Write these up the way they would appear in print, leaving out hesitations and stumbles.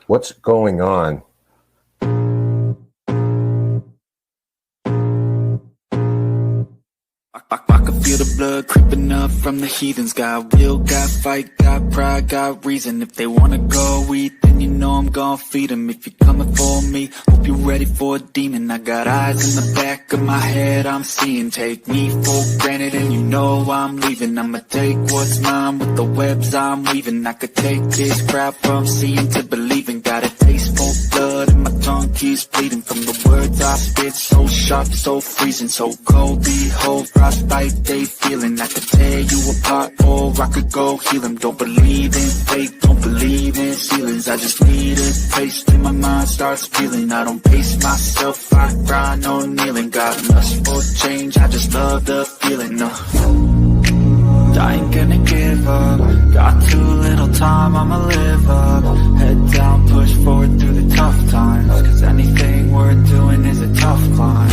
What's going on? I can feel the blood creeping up from the heathens. Got will, got fight, got pride, got reason. If they wanna go eat, then you know I'm gon' feed them. If you're coming for me, hope you're ready for a demon. I got eyes in the back of my head, I'm seeing. Take me for granted and you know I'm leaving. I'ma take what's mine with the webs I'm weaving. I could take this crowd from seeing to believing. Got a taste for blood and my tongue keeps bleeding. From the words I spit, so sharp, so freezing. So cold, behold, frostbite they feeling. I could tear you apart or I could go heal them. Don't believe in fate, don't believe in ceilings. I just need a taste and my mind starts feeling. I don't pace myself, I grind on kneeling. Got lust for change, I just love the feeling. I ain't gonna give up. Got too little time, I'ma live up. Head down, push forward through the tough times. Cause anything worth doing is a tough climb.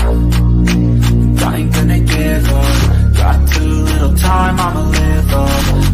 I ain't gonna give up. Got too little time, I'ma live up.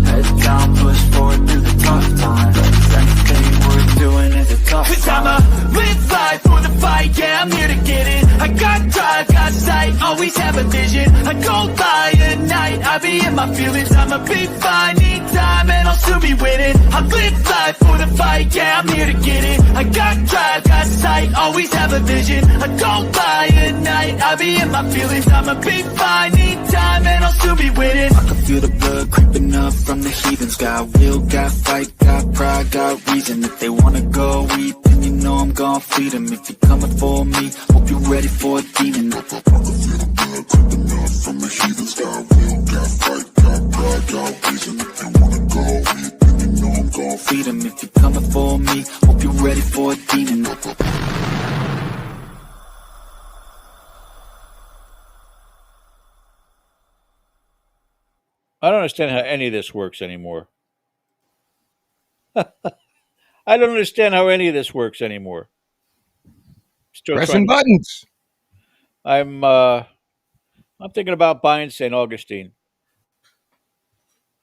Head down, push forward through the tough times. Cause anything worth doing is a tough climb. Cause I'ma live life for the fight, yeah, I'm here to get it. I got drive, got sight, always have a vision. I go by at night, I be in my feelings. I'ma be fine, need time, and I'll soon be winning. I live life for the fight, yeah, I'm here to get it. I got drive, got sight, always have a vision. I go by at night, I be in my feelings. I'ma be fine, need time, and I'll soon be winning. I can feel the blood creeping up from the heathens. Got will, got fight, got pride, got reason. If they wanna go eat, then you know I'm gon' feed them. If you're coming for me, hope you're ready for a demon. I can feel the blood creeping up from the heathens. Got will, got fight, got pride, got reason. If you wanna go eat, then you know I'm gon' feed them. If you're coming for me, hope you're ready for a demon. I don't understand how any of this works anymore. I don't understand how any of this works anymore. Still Pressing trying. buttons. I'm thinking about buying St. Augustine.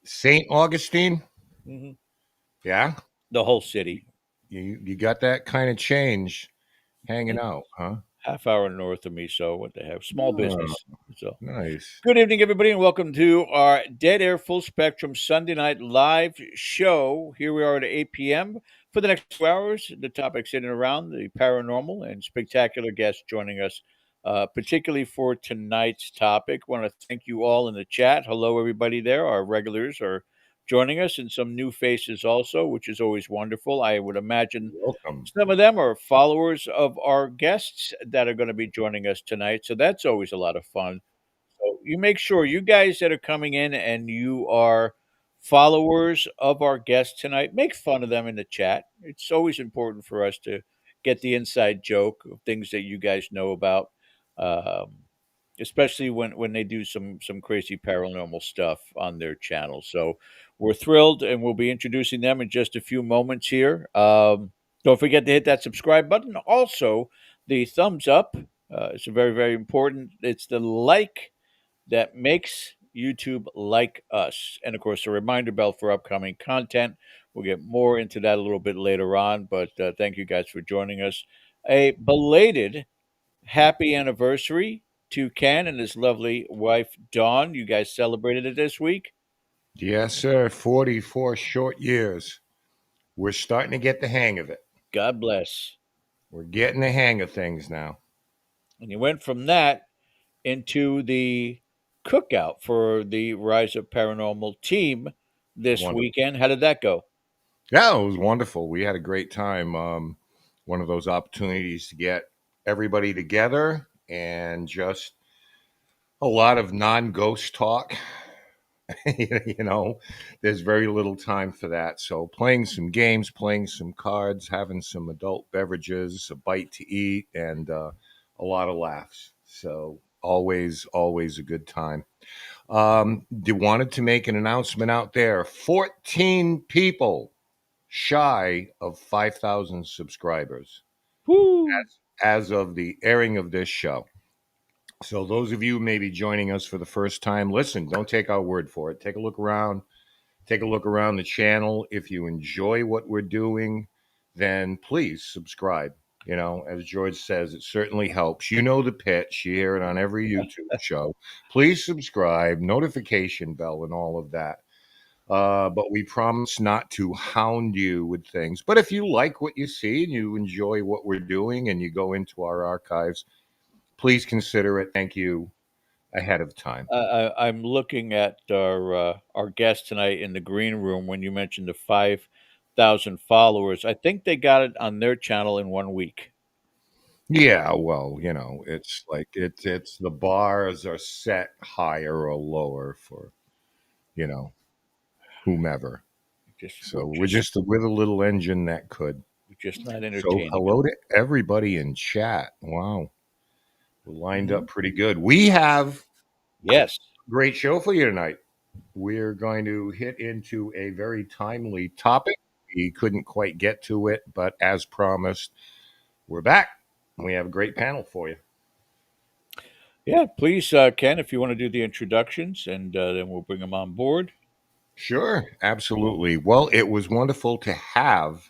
St. Augustine? Mm-hmm. Yeah? The whole city. You got that kind of change hanging out, huh? Half hour north of me, so what the heck? Small business. So Nice. good evening, everybody, and welcome to our Dead Air Full Spectrum Sunday Night Live show. Here we are at 8 p.m. for the next 2 hours. The topics in and around the paranormal and spectacular guests joining us, particularly for tonight's topic. Want to thank you all in the chat. Hello, everybody there. Our regulars are joining us and some new faces also, which is always wonderful. I would imagine Welcome. some of them are followers of our guests that are going to be joining us tonight. So that's always a lot of fun. So you make sure you guys that are coming in and you are followers of our guests tonight, make fun of them in the chat. It's always important for us to get the inside joke of things that you guys know about, um, especially when they do some crazy paranormal stuff on their channel. So we're thrilled, and we'll be introducing them in just a few moments here. Don't forget to hit that subscribe button. Also, the thumbs up. It's very, very important. It's the like that makes YouTube like us. And of course, a reminder bell for upcoming content. We'll get more into that a little bit later on, but thank you guys for joining us. A belated happy anniversary to Ken and his lovely wife, Dawn. You guys celebrated it this week? Yes, sir. 44 short years. We're starting to get the hang of it. God bless. We're getting the hang of things now. And you went from that into the cookout for the Rise of Paranormal team this Wonderful. weekend. How did that go? Yeah, it was wonderful. We had a great time. One of those opportunities to get everybody together and just a lot of non-ghost talk. You know, there's very little time for that. So playing some games, playing some cards, having some adult beverages, a bite to eat, and a lot of laughs. So always a good time. They wanted to make an announcement out there. 14 people shy of 5,000 subscribers as of the airing of this show. So those of you maybe joining us for the first time, listen, don't take our word for it. Take a look around. Take a look around the channel. If you enjoy what we're doing, then please subscribe. You know, as George says, it certainly helps. You know the pitch. You hear it on every YouTube show. Please subscribe, notification bell, and all of that. But we promise not to hound you with things. But if you like what you see and you enjoy what we're doing and you go into our archives, please consider it. Thank you ahead of time. I'm looking at our guest tonight in the green room. When you mentioned the 5,000 followers, I think they got it on their channel in 1 week. Yeah, well, you know, it's like it's the bars are set higher or lower for, you know, whomever. Just So we're the little engine that could. we're just not So entertaining hello them. to everybody in chat. Wow, we're lined Mhm. up pretty good. We have Yes. a great show for you tonight. We're going to hit into a very timely topic. We couldn't quite get to it, but as promised, we're back. We have a great panel for you. Yeah. Please, Ken, if you want to do the introductions, and then we'll bring them on board. Sure, absolutely. Well, it was wonderful to have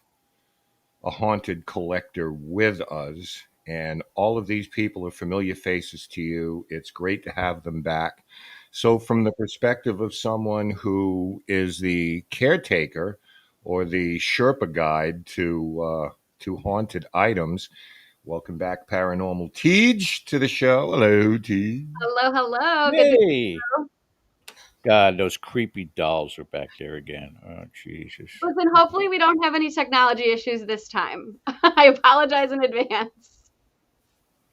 a haunted collector with us, and all of these people are familiar faces to you. It's great to have them back. So, from the perspective of someone who is the caretaker or the Sherpa guide to haunted items, welcome back, Paranormal Teej, to the show. Hello, Teej. Hello, hello. Good to Hey, God, those creepy dolls are back there again. Oh, Jesus. listen. Hopefully, we don't have any technology issues this time. I apologize in advance.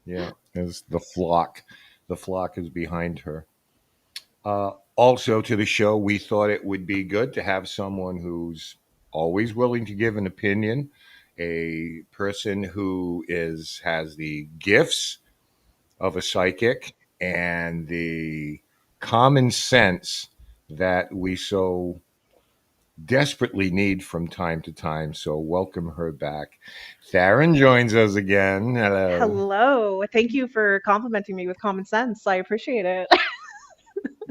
Yeah, as the flock. The flock is behind her. Also, to the show, we thought it would be good to have someone who's always willing to give an opinion, a person who is has the gifts of a psychic and the common sense that we so desperately need from time to time. So, welcome her back. Tharyn joins us again. Hello. Hello. Thank you for complimenting me with common sense. I appreciate it.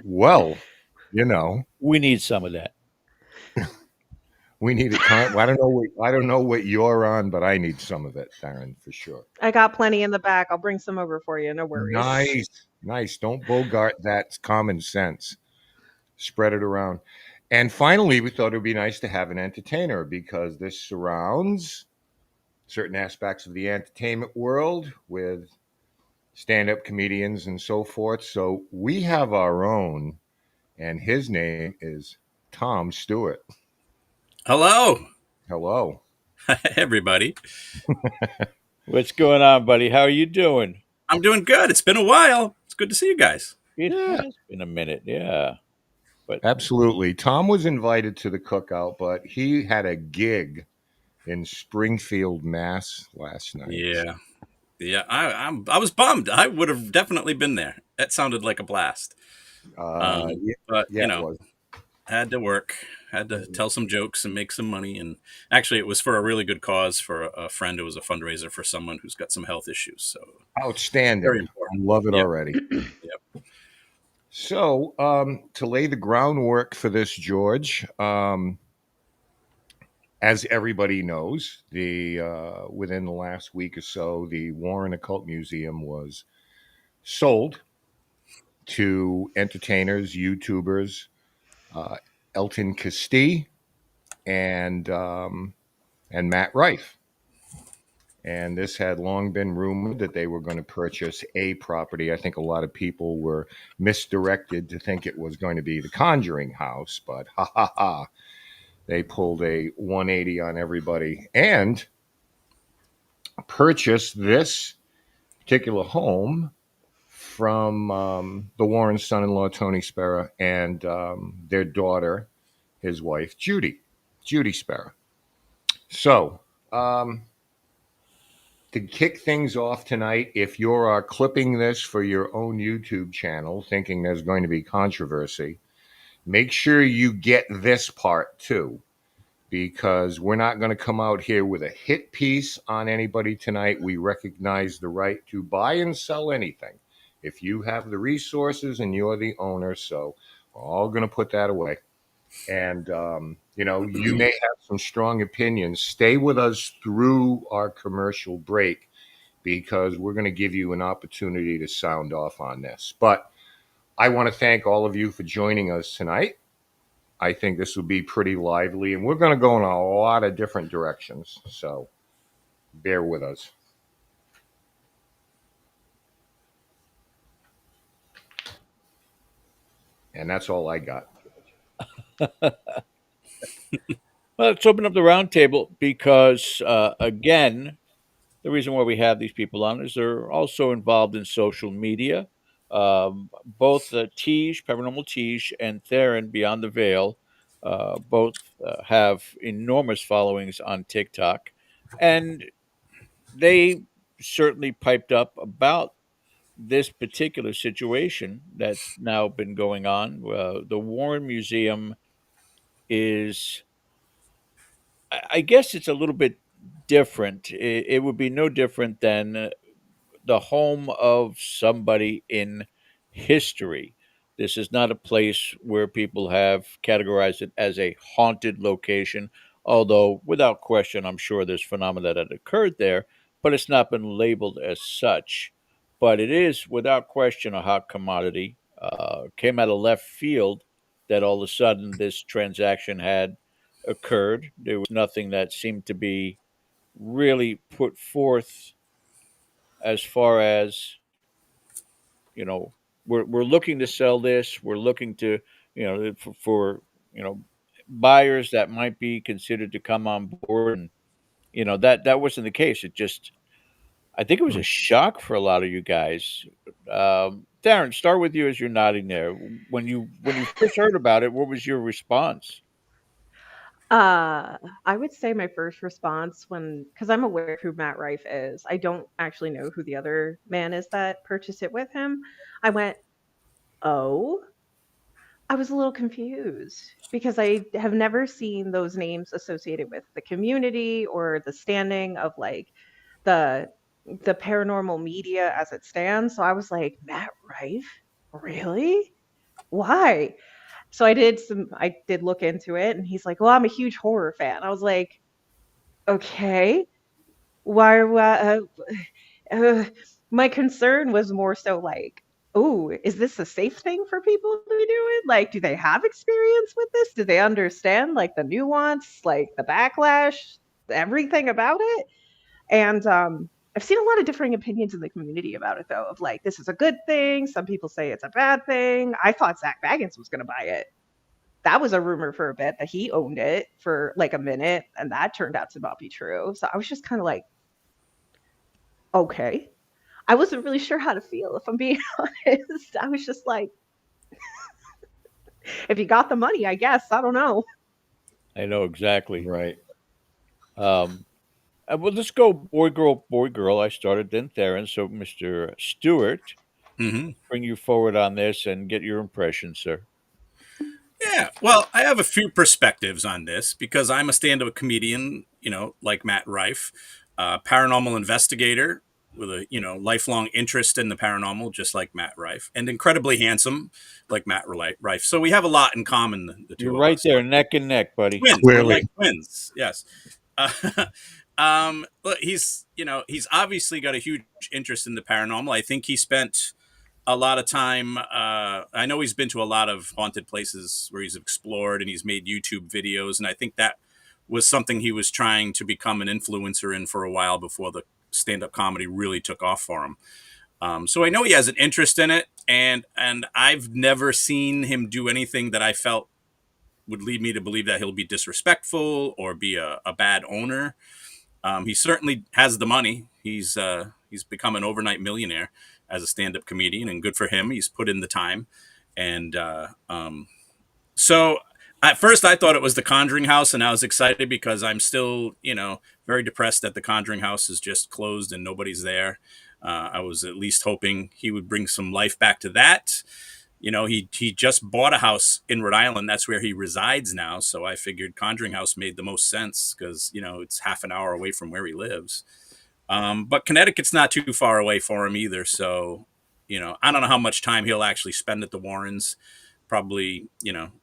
Well, you know. We need some of that. We need it. I don't know. I don't know what you're on, but I need some of it, Tharyn, for sure. I got plenty in the back. I'll bring some over for you. No worries. Nice, nice. Don't bogart that common sense. Spread it around. And finally, we thought it would be nice to have an entertainer because this surrounds certain aspects of the entertainment world with stand-up comedians and so forth. So we have our own, and his name is Tom Stewart. Hello, Hello. everybody. What's going on, buddy? How are you doing? I'm doing good. It's been a while. It's good to see you guys. It Yeah. has been a minute, yeah. But Absolutely. Tom was invited to the cookout, but he had a gig in Springfield, Mass last night. Yeah, yeah. I was bummed. I would have definitely been there. That sounded like a blast. Yeah, But yeah, it was. had to work. Had to tell some jokes and make some money. And actually, it was for a really good cause for a friend. It was a fundraiser for someone who's got some health issues. So Outstanding. very I important. love it Yep. already. Yep. So, to lay the groundwork for this, George, as everybody knows, the within the last week or so, the Warren Occult Museum was sold to entertainers, YouTubers, uh, Elton Castee and Matt Rife. And this had long been rumored that they were going to purchase a property. I think a lot of people were misdirected to think it was going to be the Conjuring House, but ha ha ha, they pulled a 180 on everybody and purchased this particular home from the Warren son-in-law Tony Spera and their daughter, his wife Judy Spera. So, to kick things off tonight, if you're clipping this for your own YouTube channel, thinking there's going to be controversy, make sure you get this part too, because we're not going to come out here with a hit piece on anybody tonight. We recognize the right to buy and sell anything if you have the resources and you're the owner. So we're all going to put that away. And You may have some strong opinions. Stay with us through our commercial break because we're going to give you an opportunity to sound off on this. But I want to thank all of you for joining us tonight. I think this will be pretty lively, and we're going to go in a lot of different directions. So bear with us. And that's all I got. Well, let's open up the roundtable because, again, the reason why we have these people on is they're also involved in social media. Both Teej, Paranormal Teej, and Tharyn Beyond the Veil both have enormous followings on TikTok. And they certainly piped up about this particular situation that's now been going on. The Warren Museum is, I guess, it's a little bit different. It would be no different than the home of somebody in history. This is not a place where people have categorized it as a haunted location, although without question, I'm sure there's phenomena that occurred there, but it's not been labeled as such. But it is without question a hot commodity. Came out of left field that all of a sudden this transaction had occurred. There was nothing that seemed to be really put forth as far as, you know, we're looking to sell this, we're looking to, for buyers that might be considered to come on board, and that wasn't the case. It just, I think it was a shock for a lot of you guys. Tharyn, start with you as you're nodding there. When you first heard about it, what was your response? I would say my first response because I'm aware who Matt Rife is. I don't actually know who the other man is that purchased it with him. I went, oh, I was a little confused because I have never seen those names associated with the community or the standing of like the the paranormal media as it stands. So I was like, Matt Rife? Really? Why? So I did look into it and he's like, well, I'm a huge horror fan. I was like, okay, why, uh, my concern was more so like, oh, is this a safe thing for people to be doing? Like, do they have experience with this? Do they understand like the nuance, like the backlash, everything about it? And I've seen a lot of differing opinions in the community about it, though, of like, this is a good thing. Some people say it's a bad thing. I thought Zach Baggins was going to buy it. That was a rumor for a bit that he owned it for like a minute, and that turned out to not be true. So I was just kind of like, okay. I wasn't really sure how to feel, if I'm being honest. I was just like, if you got the money, I guess. I don't know. I know exactly. Right. Um, well, let's go boy, girl, boy, girl. I started, then Tharyn. So, Mr. Stewart, Hmm. bring you forward on this and get your impression, sir. Yeah, well, I have a few perspectives on this because I'm a stand-up comedian, like Matt Rife, paranormal investigator with a lifelong interest in the paranormal, just like Matt Rife, and incredibly handsome, like Matt Rife. So we have a lot in common, the You're two of right us. there, neck and neck, buddy. Twins, we're Clearly. like twins. Yes. Uh, look, he's obviously got a huge interest in the paranormal. I think he spent a lot of time. I know he's been to a lot of haunted places where he's explored and he's made YouTube videos. And I think that was something he was trying to become an influencer in for a while before the stand-up comedy really took off for him. So I know he has an interest in it, and I've never seen him do anything that I felt would lead me to believe that he'll be disrespectful or be a bad owner. He certainly has the money. He's become an overnight millionaire as a stand-up comedian, and good for him. He's put in the time, and so at first I thought it was the Conjuring House, and I was excited because I'm still, very depressed that the Conjuring House is just closed and nobody's there. I was at least hoping he would bring some life back to that. He just bought a house in Rhode Island. That's where he resides now. So I figured Conjuring House made the most sense because, it's half an hour away from where he lives. But Connecticut's not too far away for him either. So, I don't know how much time he'll actually spend at the Warrens. Probably,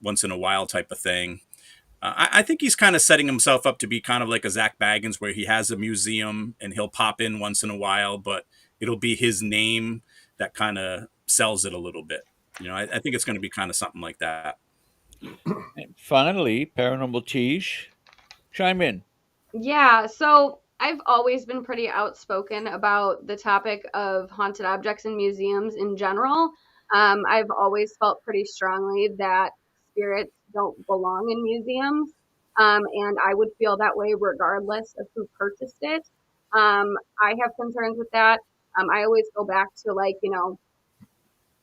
once in a while type of thing. I think he's kind of setting himself up to be kind of like a Zach Baggins, where he has a museum and he'll pop in once in a while, but it'll be his name that kind of sells it a little bit. I think it's going to be kind of something like that. And finally, Paranormal Teej, chime in. Yeah, so I've always been pretty outspoken about the topic of haunted objects in museums in general. I've always felt pretty strongly that spirits don't belong in museums, and I would feel that way regardless of who purchased it. I have concerns with that. I always go back to, like,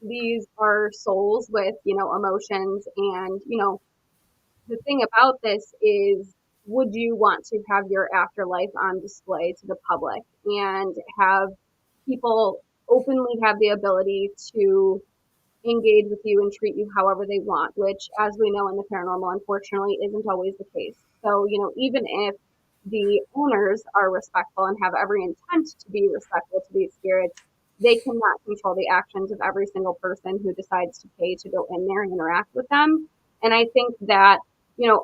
these are souls with, emotions, and, the thing about this is, would you want to have your afterlife on display to the public and have people openly have the ability to engage with you and treat you however they want, which, as we know in the paranormal, unfortunately, isn't always the case. So, even if the owners are respectful and have every intent to be respectful to these spirits, they cannot control the actions of every single person who decides to pay to go in there and interact with them. And I think that,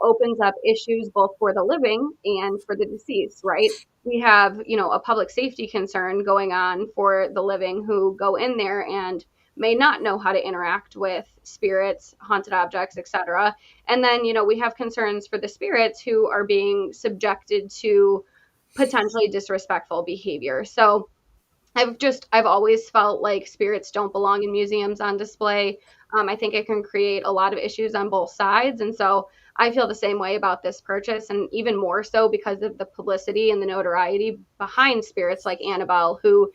opens up issues both for the living and for the deceased, right? We have, a public safety concern going on for the living who go in there and may not know how to interact with spirits, haunted objects, etc. And then, we have concerns for the spirits who are being subjected to potentially disrespectful behavior. So I've always felt like spirits don't belong in museums on display. I think it can create a lot of issues on both sides. And so I feel the same way about this purchase, and even more so because of the publicity and the notoriety behind spirits like Annabelle, who,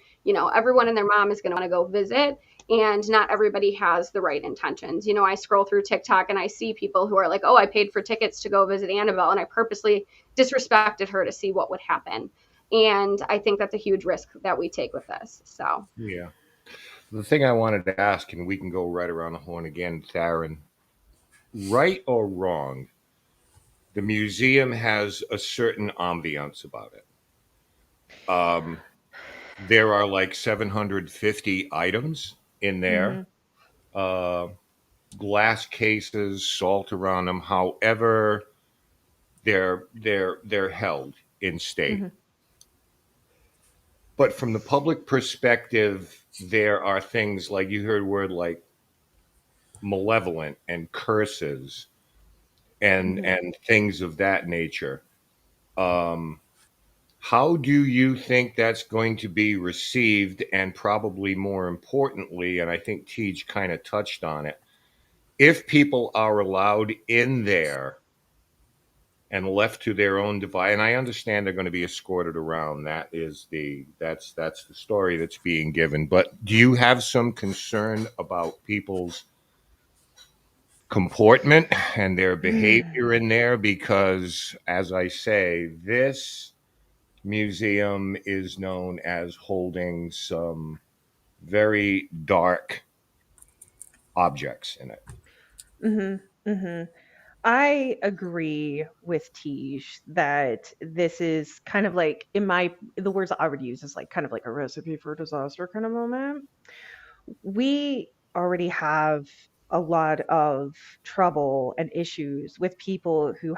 everyone and their mom is going to want to go visit. And not everybody has the right intentions. I scroll through TikTok and I see people who are like, oh, I paid for tickets to go visit Annabelle, and I purposely disrespected her to see what would happen. And I think that's a huge risk that we take with this. So, Yeah. The thing I wanted to ask, and we can go right around the horn again, Tharyn, right or wrong, the museum has a certain ambiance about it. There are like 750 items in there, Mm-hmm. uh, glass cases, salt around them. However, they're held in state. Mm-hmm. But from the public perspective, there are things like you heard word like malevolent and curses and Mm-hmm. things of that nature. Um, how do you think that's going to be received? And probably more importantly, and I think Tej kind of touched on it, if people are allowed in there and left to their own device, and I understand they're going to be escorted around. That's the story that's being given. But do you have some concern about people's comportment and their behavior in there? Because, as I say, this museum is known as holding some very dark objects in it. Mm-hmm. Mm-hmm. I agree with Tej that this is kind of like, the words I would use is like kind of like a recipe for disaster kind of moment. We already have a lot of trouble and issues with people who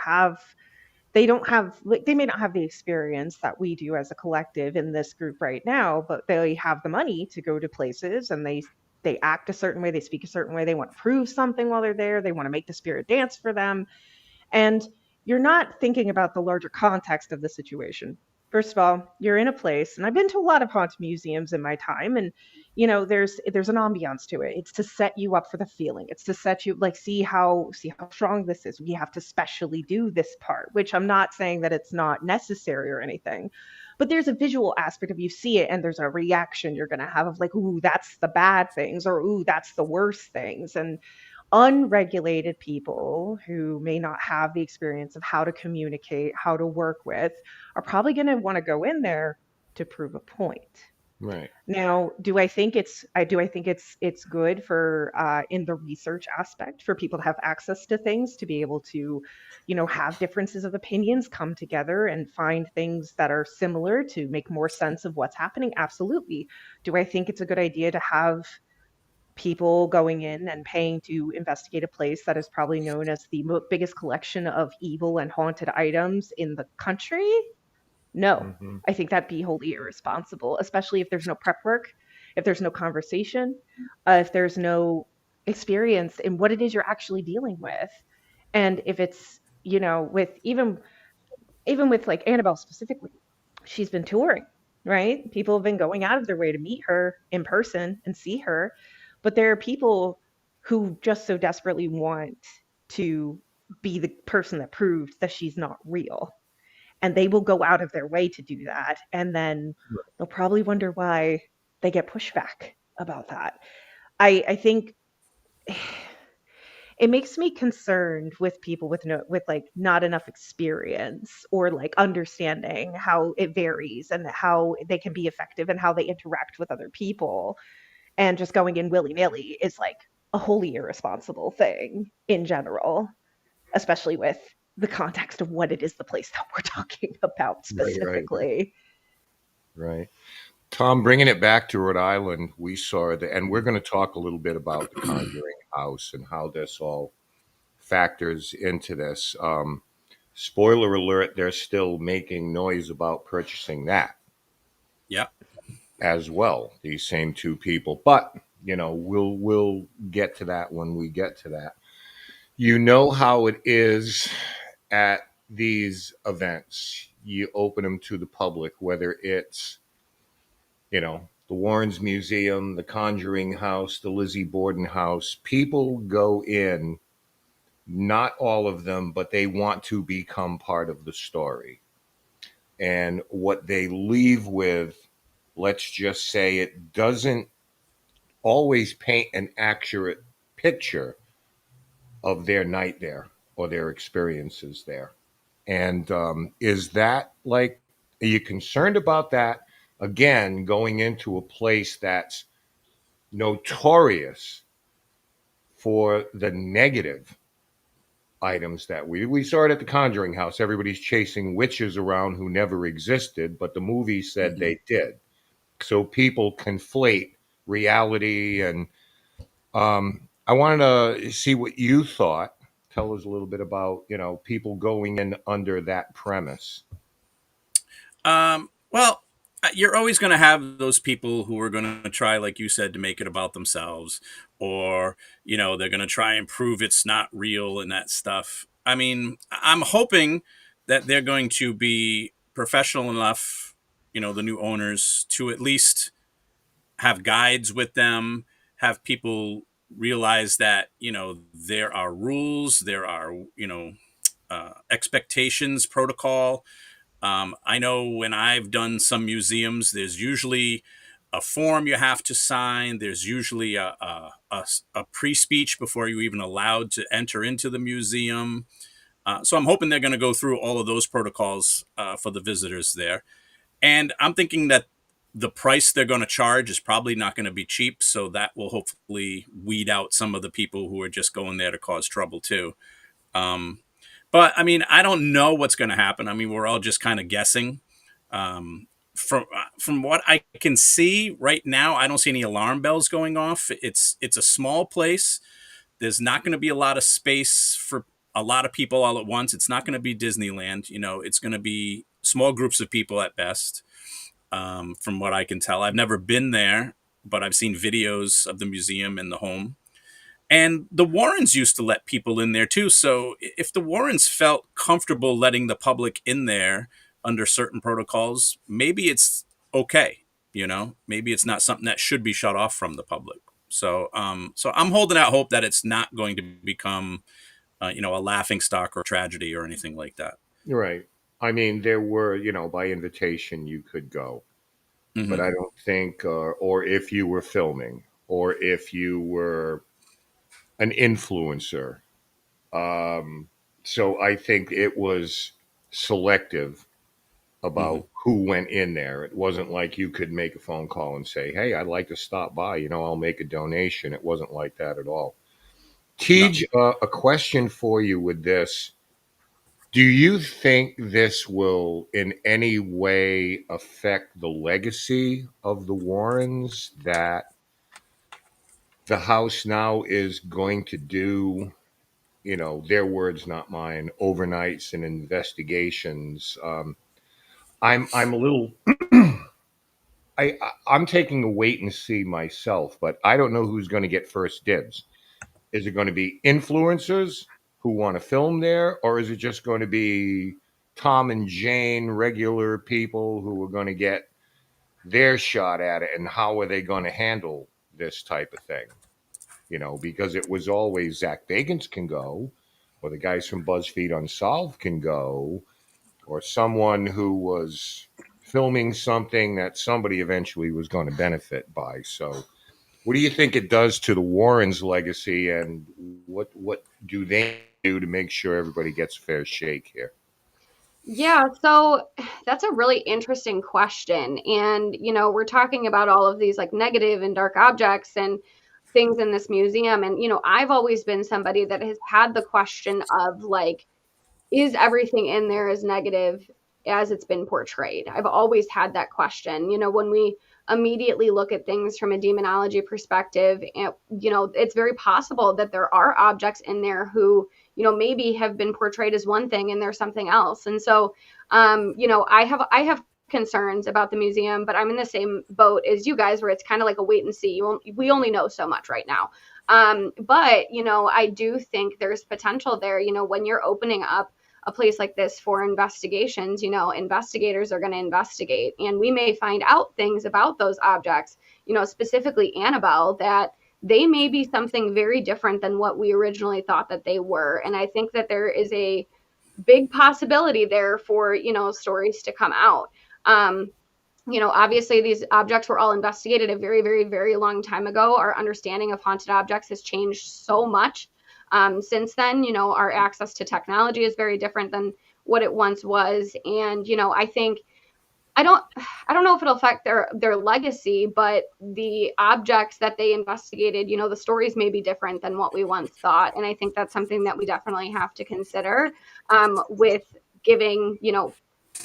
they don't have, like, they may not have the experience that we do as a collective in this group right now, but they have the money to go to places, and they act a certain way, they speak a certain way, they want to prove something while they're there, they want to make the spirit dance for them, and you're not thinking about the larger context of the situation. First of all, you're in a place, and I've been to a lot of haunted museums in my time, and there's an ambiance to it. It's to set you up for the feeling. It's to set you, like, see how strong this is. We have to specially do this part, which I'm not saying that it's not necessary or anything, but there's a visual aspect of, you see it and there's a reaction you're going to have of like, ooh, that's the bad things, or ooh, that's the worst things. And unregulated people who may not have the experience of how to communicate, how to work with, are probably going to want to go in there to prove a point. Right. Now, do I think it's good for, in the research aspect, for people to have access to things, to be able to, have differences of opinions come together and find things that are similar to make more sense of what's happening? Absolutely. Do I think it's a good idea to have people going in and paying to investigate a place that is probably known as the biggest collection of evil and haunted items in the country? No, Hmm. I think that'd be wholly irresponsible, especially if there's no prep work, if there's no conversation, if there's no experience in what it is you're actually dealing with. And if it's, with even with like Annabelle specifically, she's been touring, right? People have been going out of their way to meet her in person and see her, but there are people who just so desperately want to be the person that proves that she's not real, and they will go out of their way to do that, and then they'll probably wonder why they get pushback about that. I think it makes me concerned with people with like not enough experience or like understanding how it varies and how they can be effective and how they interact with other people, and just going in willy-nilly is like a wholly irresponsible thing in general, especially with the context of what it is the place that we're talking about Right, specifically. right. Tom, bringing it back to Rhode Island, we saw the, and we're going to talk a little bit about the Conjuring House and how this all factors into this. Spoiler alert, they're still making noise about purchasing that Yeah. as well. These same two people, but we'll get to that when we get to that. You know how it is at these events. You open them to the public, whether it's the Warrens Museum, the Conjuring House, the Lizzie Borden House. People go in, not all of them, but they want to become part of the story. And what they leave with, let's just say, it doesn't always paint an accurate picture of their night there or their experiences there. And is that like, are you concerned about that? Again, going into a place that's notorious for the negative items that we saw it at the Conjuring House. Everybody's chasing witches around who never existed, but the movie said Hmm. they did. So people conflate reality, and I wanted to see what you thought. Tell us a little bit about people going in under that premise. Well, you're always going to have those people who are going to try, like you said, to make it about themselves, or they're going to try and prove it's not real and that stuff. I mean, I'm hoping that they're going to be professional enough, the new owners, to at least have guides with them, have people realize that there are rules, there are expectations, protocol. I know when I've done some museums, there's usually a form you have to sign. There's usually a pre-speech before you even allowed to enter into the museum. So I'm hoping they're going to go through all of those protocols for the visitors there. And I'm thinking that the price they're going to charge is probably not going to be cheap. So that will hopefully weed out some of the people who are just going there to cause trouble too. Um, but I mean, I don't know what's going to happen. I mean, we're all just kind of guessing. From what I can see right now, I don't see any alarm bells going off. It's a small place. There's not going to be a lot of space for a lot of people all at once. It's not going to be Disneyland. It's going to be small groups of people at best. From what I can tell, I've never been there, but I've seen videos of the museum and the home. And the Warrens used to let people in there too. So if the Warrens felt comfortable letting the public in there under certain protocols, maybe it's okay. Maybe it's not something that should be shut off from the public. So I'm holding out hope that it's not going to become, a laughing stock or tragedy or anything like that. Right. I mean, there were, by invitation you could go, but Hmm. I don't think, or if you were filming, or if you were an influencer. Um, so I think it was selective Hmm. about who went in there. It wasn't like you could make a phone call and say, "Hey, I'd like to stop by. I'll make a donation." It wasn't like that at all. No. Tej, a question for you with this. Do you think this will in any way affect the legacy of the Warrens? That the House now is going to do, their words, not mine, overnights and investigations. I'm a little. I'm taking a wait and see myself, but I don't know who's going to get first dibs. Is it going to be influencers who want to film there, or is it just going to be Tom and Jane, regular people who are going to get their shot at it? And how are they going to handle this type of thing? Because it was always Zach Bagans can go, or the guys from BuzzFeed Unsolved can go, or someone who was filming something that somebody eventually was going to benefit by. So, what do you think it does to the Warrens' legacy, and what do they do to make sure everybody gets a fair shake here? Yeah, so that's a really interesting question. And, we're talking about all of these like negative and dark objects and things in this museum. And, I've always been somebody that has had the question of like, is everything in there as negative as it's been portrayed? I've always had that question. When we immediately look at things from a demonology perspective, and, it's very possible that there are objects in there who, maybe have been portrayed as one thing and there's something else. And so, I have concerns about the museum, but I'm in the same boat as you guys where it's kind of like a wait and see. We only know so much right now. But, I do think there's potential there, when you're opening up a place like this for investigations, investigators are going to investigate, and we may find out things about those objects, specifically Annabelle, that they may be something very different than what we originally thought that they were. And I think that there is a big possibility there for, stories to come out. Obviously these objects were all investigated a very, very, very long time ago. Our understanding of haunted objects has changed so much since then. Our access to technology is very different than what it once was. And, I think I don't know if it'll affect their legacy, but the objects that they investigated, the stories may be different than what we once thought. And I think that's something that we definitely have to consider with giving,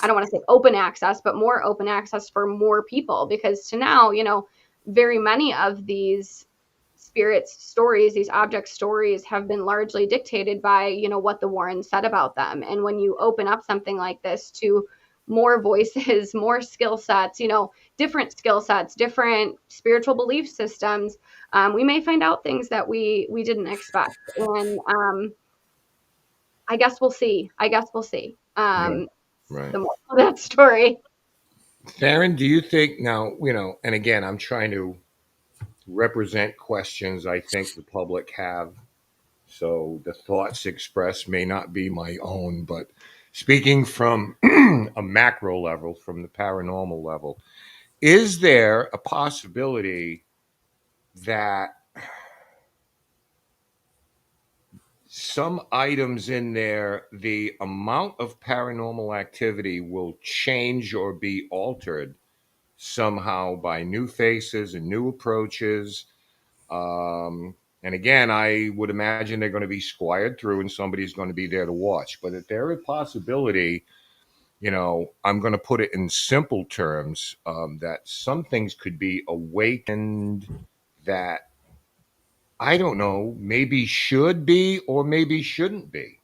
I don't want to say open access, but more open access for more people, because to now, very many of these spirits stories, these object stories have been largely dictated by, what the Warrens said about them. And when you open up something like this to more voices, more skill sets, different skill sets, different spiritual belief systems, we may find out things that we didn't expect. And I guess we'll see. Right. Right. The more of that story. Tharyn, do you think now, and again, I'm trying to represent questions I think the public have. So the thoughts expressed may not be my own, but speaking from a macro level, from the paranormal level, is there a possibility that some items in there, the amount of paranormal activity will change or be altered somehow by new faces and new approaches? And again, I would imagine they're going to be squired through and somebody's going to be there to watch. But if there is a possibility, I'm going to put it in simple terms, that some things could be awakened that I don't know, maybe should be or maybe shouldn't be.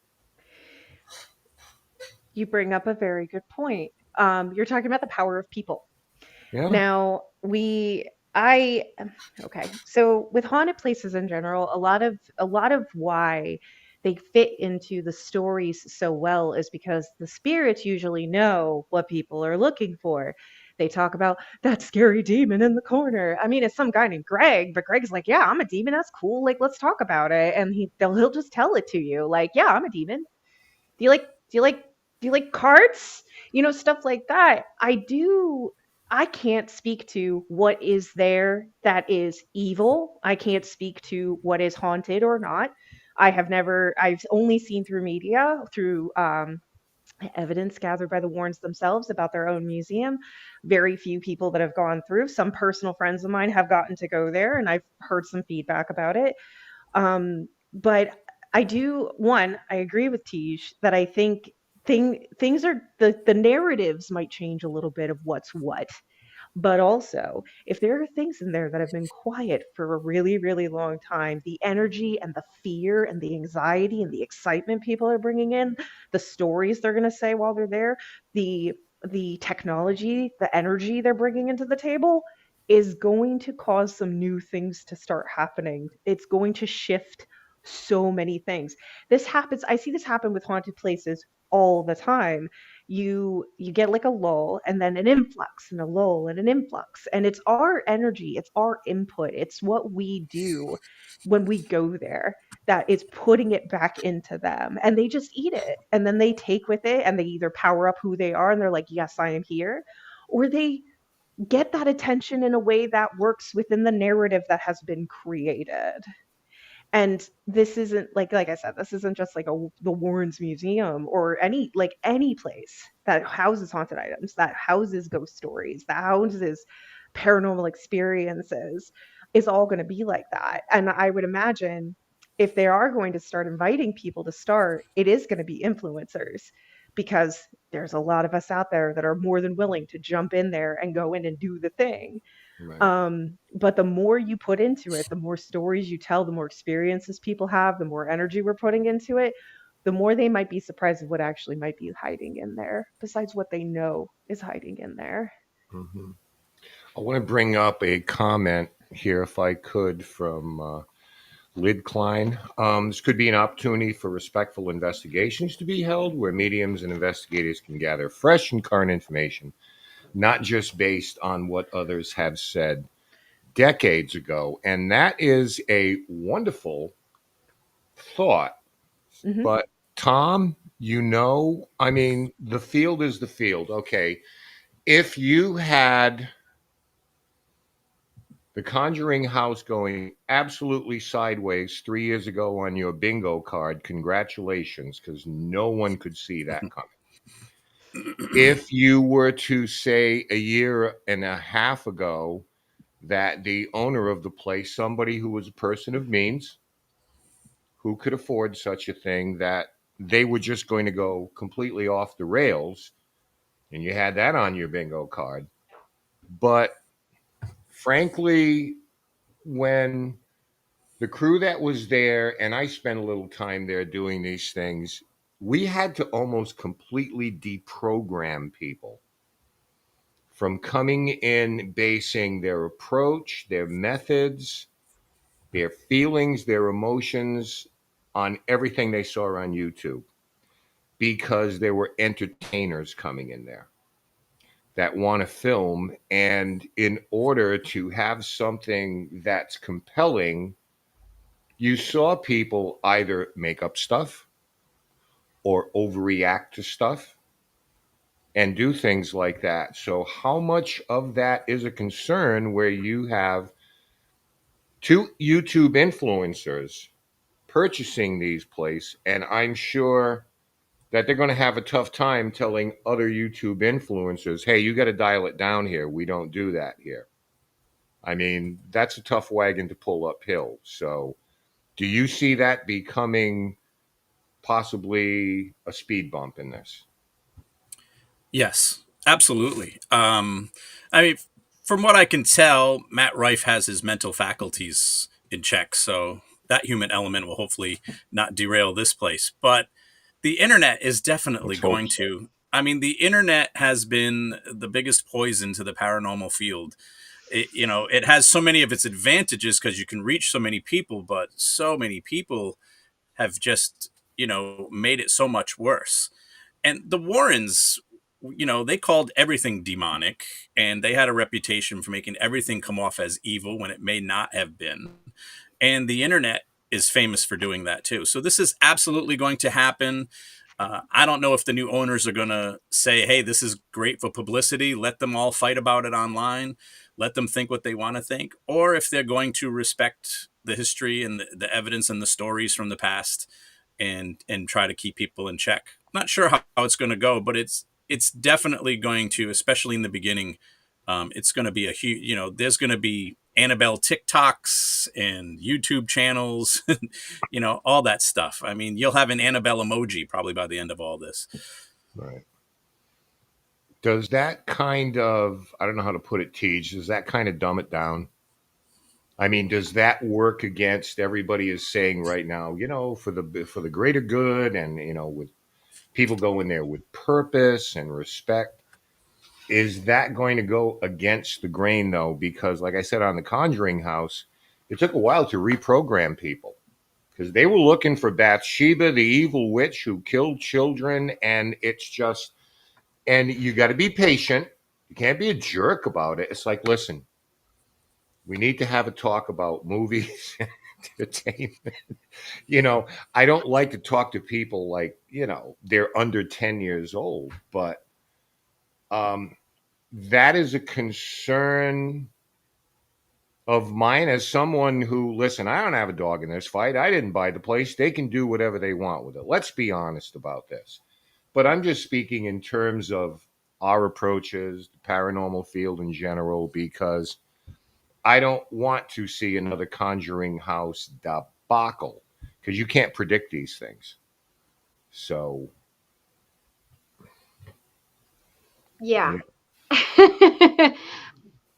You bring up a very good point. You're talking about the power of people. Yeah. Now, okay. So with haunted places in general, a lot of why they fit into the stories so well is because the spirits usually know what people are looking for. They talk about that scary demon in the corner. I mean, it's some guy named Greg, but Greg's like, "Yeah, I'm a demon. That's cool. Like, let's talk about it." And he'll just tell it to you, like, "Yeah, I'm a demon. Do you like do you like do you like cards?" Stuff like that. I can't speak to what is there that is evil. I can't speak to what is haunted or not. I've only seen through media, through evidence gathered by the Warrens themselves about their own museum. Very few people that have gone through. Some personal friends of mine have gotten to go there, and I've heard some feedback about it. But I agree with Tej that I think things are the narratives might change a little bit of what's what. But also, if there are things in there that have been quiet for a really, really long time, the energy and the fear and the anxiety and the excitement people are bringing in, the stories they're going to say while they're there, the the technology, the energy they're bringing into the table is going to cause some new things to start happening. It's going to shift so many things. This happens, I see this happen with haunted places all the time. You get like a lull and then an influx and a lull and an influx, and it's our energy, it's our input, it's what we do when we go there that is putting it back into them, and they just eat it and then they take with it and they either power up who they are and they're like, yes, I am here, or they get that attention in a way that works within the narrative that has been created. And this isn't like I said, this isn't just like the Warrens Museum or any place that houses haunted items, that houses ghost stories, that houses paranormal experiences, is all going to be like that. And I would imagine if they are going to start inviting people to start, it is going to be influencers, because there's a lot of us out there that are more than willing to jump in there and go in and do the thing. Right. But the more you put into it, the more stories you tell, the more experiences people have, the more energy we're putting into it, the more they might be surprised of what actually might be hiding in there, besides what they know is hiding in there. Hmm. I want to bring up a comment here, if I could, from Lid Klein. This could be an opportunity for respectful investigations to be held where mediums and investigators can gather fresh and current information, not just based on what others have said decades ago. And that is a wonderful thought. Hmm. But, Tom, I mean, the field is the field. Okay. If you had the Conjuring house going absolutely sideways 3 years ago on your bingo card, congratulations, because no one could see that coming. If you were to say a year and a half ago that the owner of the place, somebody who was a person of means, who could afford such a thing, that they were just going to go completely off the rails, and you had that on your bingo card. But frankly, when the crew that was there, and I spent a little time there doing these things, we had to almost completely deprogram people from coming in basing their approach, their methods, their feelings, their emotions on everything they saw on YouTube, because there were entertainers coming in there that want to film. And in order to have something that's compelling, you saw people either make up stuff or overreact to stuff and do things like that. So, how much of that is a concern where you have two YouTube influencers purchasing these places? And I'm sure that they're going to have a tough time telling other YouTube influencers, hey, you got to dial it down here. We don't do that here. I mean, that's a tough wagon to pull uphill. So, do you see that becoming possibly a speed bump in this? Yes, absolutely. I mean, from what I can tell, Matt Rife has his mental faculties in check, so that human element will hopefully not derail this place. But the internet is definitely Let's hope going so. to. I mean, the internet has been the biggest poison to the paranormal field. It has so many of its advantages because you can reach so many people, but so many people have just, made it so much worse. And the Warrens, they called everything demonic, and they had a reputation for making everything come off as evil when it may not have been. And the internet is famous for doing that too. So this is absolutely going to happen. I don't know if the new owners are going to say, hey, this is great for publicity. Let them all fight about it online. Let them think what they want to think. Or if they're going to respect the history and the evidence and the stories from the past and try to keep people in check. Not sure how it's going to go, but it's definitely going to, especially in the beginning, it's going to be a huge, there's going to be Annabelle TikToks and YouTube channels, all that stuff. I mean, you'll have an Annabelle emoji probably by the end of all this. Right. Does that kind of, I don't know how to put it, Teach, does that kind of dumb it down? I mean, does that work against everybody is saying right now, for the greater good, and with people go in there with purpose and respect? Is that going to go against the grain though? Because like I said on the Conjuring House, it took a while to reprogram people because they were looking for Bathsheba, the evil witch who killed children, and it's just, and you got to be patient. You can't be a jerk about it. It's like, listen, we need to have a talk about movies and entertainment. I don't like to talk to people like, they're under 10 years old, but um, that is a concern of mine as someone who, listen, I don't have a dog in this fight. I didn't buy the place. They can do whatever they want with it. Let's be honest about this. But I'm just speaking in terms of our approaches, the paranormal field in general, because I don't want to see another Conjuring House debacle because you can't predict these things. So, Yeah. yeah.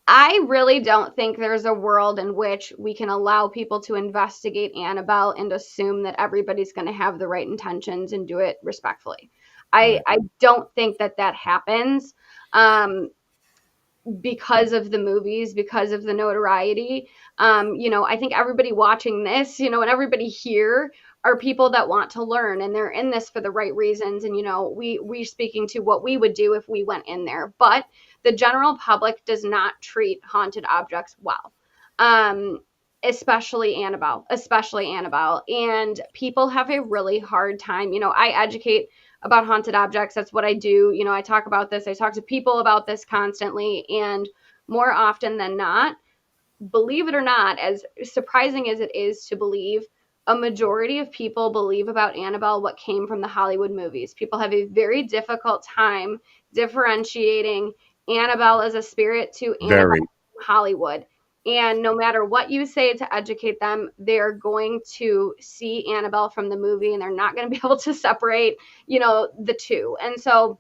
I really don't think there's a world in which we can allow people to investigate Annabelle and assume that everybody's going to have the right intentions and do it respectfully. I, Right. I don't think that that happens. Um, because of the movies, because of the notoriety. I think everybody watching this, and everybody here are people that want to learn and they're in this for the right reasons. And, we speaking to what we would do if we went in there. But the general public does not treat haunted objects well. Um, especially Annabelle. And people have a really hard time. I educate about haunted objects. That's what I do. I talk about this. I talk to people about this constantly. And more often than not, believe it or not, as surprising as it is to believe, a majority of people believe about Annabelle what came from the Hollywood movies. People have a very difficult time differentiating Annabelle as a spirit to Annabelle Very. from Hollywood. And no matter what you say to educate them, they're going to see Annabelle from the movie and they're not going to be able to separate, the two. And so,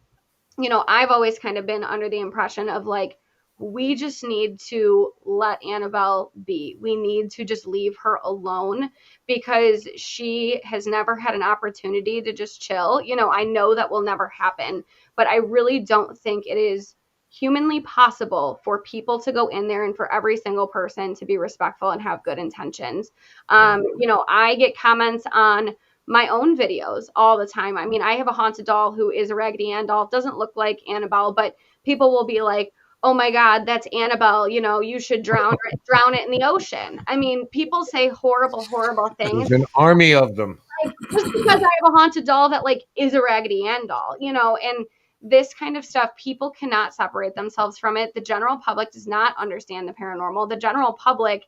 I've always kind of been under the impression of like, we just need to let Annabelle be. We need to just leave her alone because she has never had an opportunity to just chill. I know that will never happen, but I really don't think it is humanly possible for people to go in there and for every single person to be respectful and have good intentions. Right. I get comments on my own videos all the time. I mean, I have a haunted doll who is a Raggedy Ann doll. It doesn't look like Annabelle, but people will be like, "Oh my God, that's Annabelle. You should drown it in the ocean." I mean, people say horrible, horrible things There's an army of them. like just because I have a haunted doll that like is a Raggedy Ann doll, and this kind of stuff, people cannot separate themselves from it. The general public does not understand the paranormal. The general public,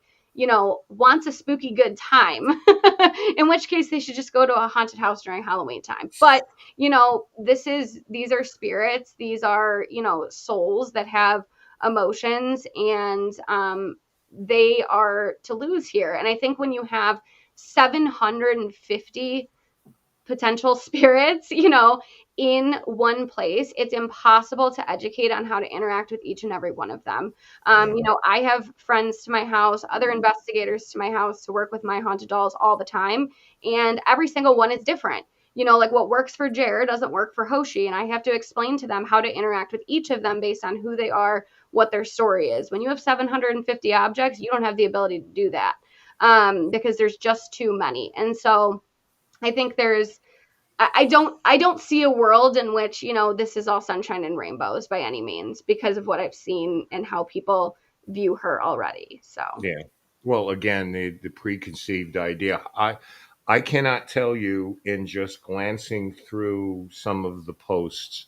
wants a spooky good time, in which case they should just go to a haunted house during Halloween time. But, these are spirits, these are, souls that have emotions and they are to lose here. And I think when you have 750 potential spirits, in one place, it's impossible to educate on how to interact with each and every one of them. Yeah. I have friends to my house, other investigators to my house to work with my haunted dolls all the time, and every single one is different. Like what works for Jared doesn't work for Hoshi, and I have to explain to them how to interact with each of them based on who they are, what their story is. When you have 750 objects, you don't have the ability to do that because there's just too many. And so I think I don't see a world in which, this is all sunshine and rainbows by any means because of what I've seen and how people view her already. So, Yeah. Well, again, the preconceived idea. I cannot tell you in just glancing through some of the posts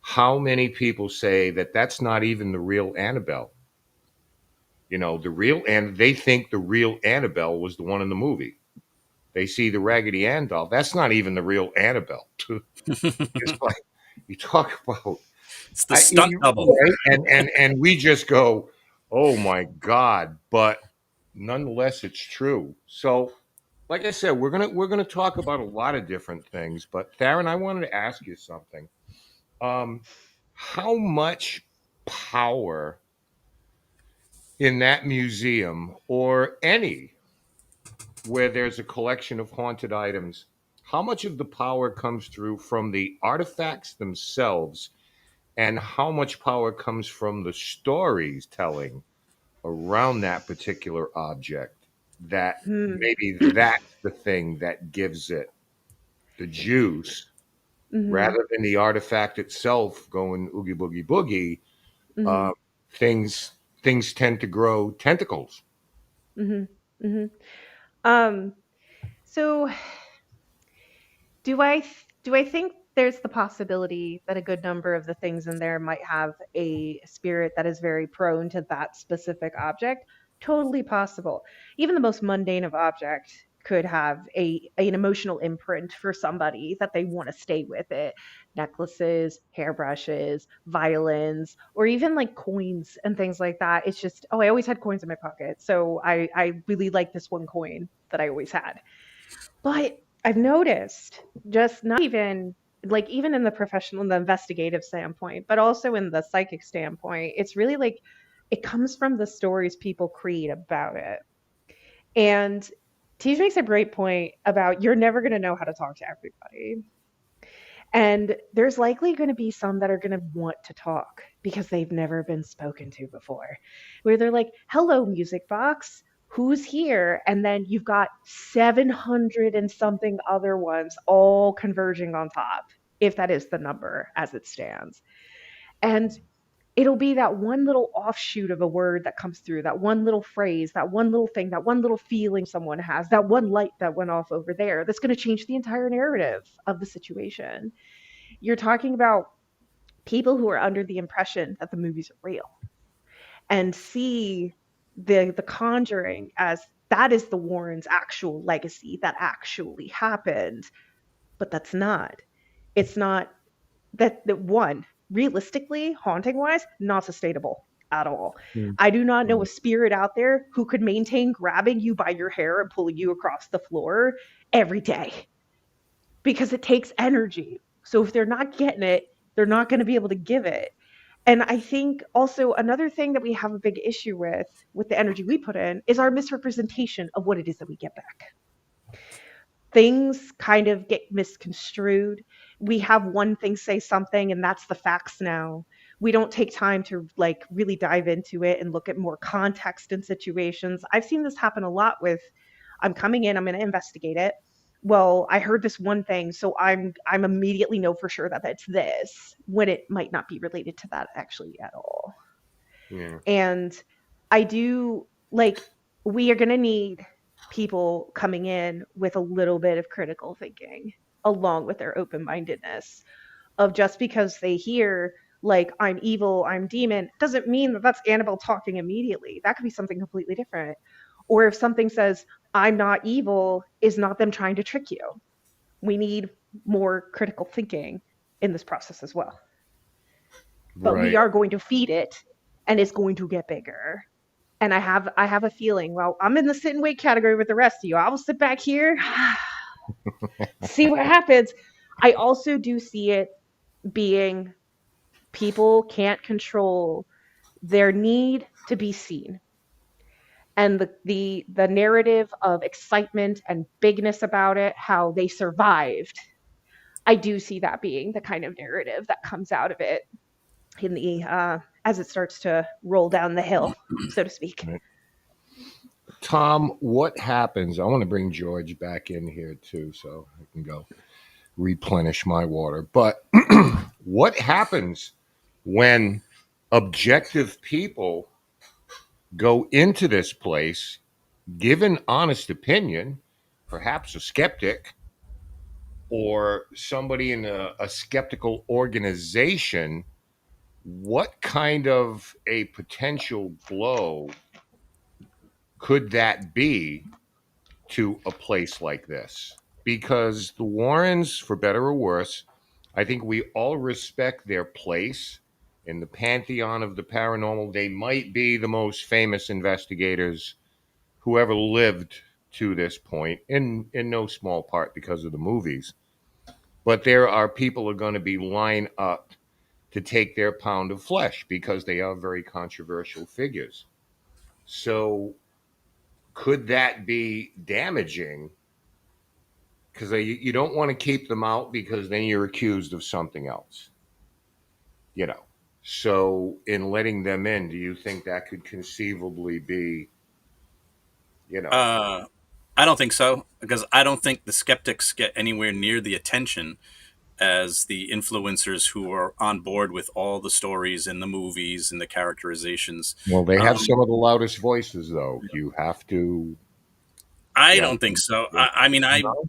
how many people say that that's not even the real Annabelle. The real, and they think the real Annabelle was the one in the movie. They see the Raggedy Ann doll. That's not even the real Annabelle. It's like you talk about, It's the stunt double. right? And we just go, oh my God! But nonetheless, it's true. So, like I said, we're gonna talk about a lot of different things. But Tharyn, I wanted to ask you something. Um, how much power in that museum or any where there's a collection of haunted items, how much of the power comes through from the artifacts themselves and how much power comes from the stories telling around that particular object, that Hmm. maybe that's the thing that gives it the juice Mhm. rather than the artifact itself going oogie boogie boogie. uh, Mhm. things things tend to grow tentacles. Mhm. Mhm. Um, so do I think there's the possibility that a good number of the things in there might have a spirit that is very prone to that specific object? Totally possible. Even the most mundane of object could have an emotional imprint for somebody that they want to stay with it. Necklaces, hairbrushes, violins, or even like coins and things like that. It's just, oh, I always had coins in my pocket. So I really like this one coin that I always had. But I've noticed, just not even like even in the professional and the investigative standpoint, but also in the psychic standpoint, it's really like it comes from the stories people create about it. And Tej makes a great point about you're never going to know how to talk to everybody. And there's likely going to be some that are going to want to talk because they've never been spoken to before, where they're like, hello, music box, who's here? And then you've got 700 and something other ones all converging on top, if that is the number as it stands. And it'll be that one little offshoot of a word that comes through, that one little phrase, that one little thing, that one little feeling someone has, that one light that went off over there that's going to change the entire narrative of the situation. You're talking about people who are under the impression that the movies are real and see the Conjuring as that is the Warrens' actual legacy that actually happened, but that's not. It's not that one realistically, haunting wise, not sustainable at all. Mm. I do not know Right. a spirit out there who could maintain grabbing you by your hair and pulling you across the floor every day because it takes energy. So if they're not getting it, they're not going to be able to give it. And I think also another thing that we have a big issue with the energy we put in is our misrepresentation of what it is that we get back. Things kind of get misconstrued. We have one thing say something and that's the facts now. We don't take time to like really dive into it and look at more context in situations. I've seen this happen a lot with I'm coming in, I'm going to investigate it. Well, I heard this one thing, so I'm immediately know for sure that it's this when it might not be related to that actually at all. Yeah. And I do like we are going to need people coming in with a little bit of critical thinking along with their open-mindedness of just because they hear like I'm evil, I'm demon doesn't mean that that's Annabelle talking immediately. That could be something completely different. Or if something says I'm not evil is not them trying to trick you. We need more critical thinking in this process as well. But we Right. are going to feed it and it's going to get bigger. And I have a feeling, well, I'm in the sit and wait category with the rest of you. I will sit back here, see what happens. I also do see it being people can't control their need to be seen. And the narrative of excitement and bigness about it, how they survived. I do see that being the kind of narrative that comes out of it in the as it starts to roll down the hill, so to speak. Right. Tom, what happens? I want to bring George back in here too, so I can go replenish my water. But what happens when objective people go into this place, give an honest opinion, perhaps a skeptic or somebody in a skeptical organization? What kind of a potential blow could that be to a place like this? Because the Warrens, for better or worse, I think we all respect their place in the pantheon of the paranormal. They might be the most famous investigators who ever lived to this point, in no small part because of the movies. But there are people who are going to be lined up to take their pound of flesh because they are very controversial figures. So, could that be damaging? Because you don't want to keep them out because then you're accused of something else, you know. So, in letting them in, do you think that could conceivably be, you know, Uh, I don't think so, because I don't think the skeptics get anywhere near the attention as the influencers who are on board with all the stories and the movies and the characterizations. well, they have Um, some of the loudest voices, though. You have to, I yeah, don't think so. yeah. I mean, No?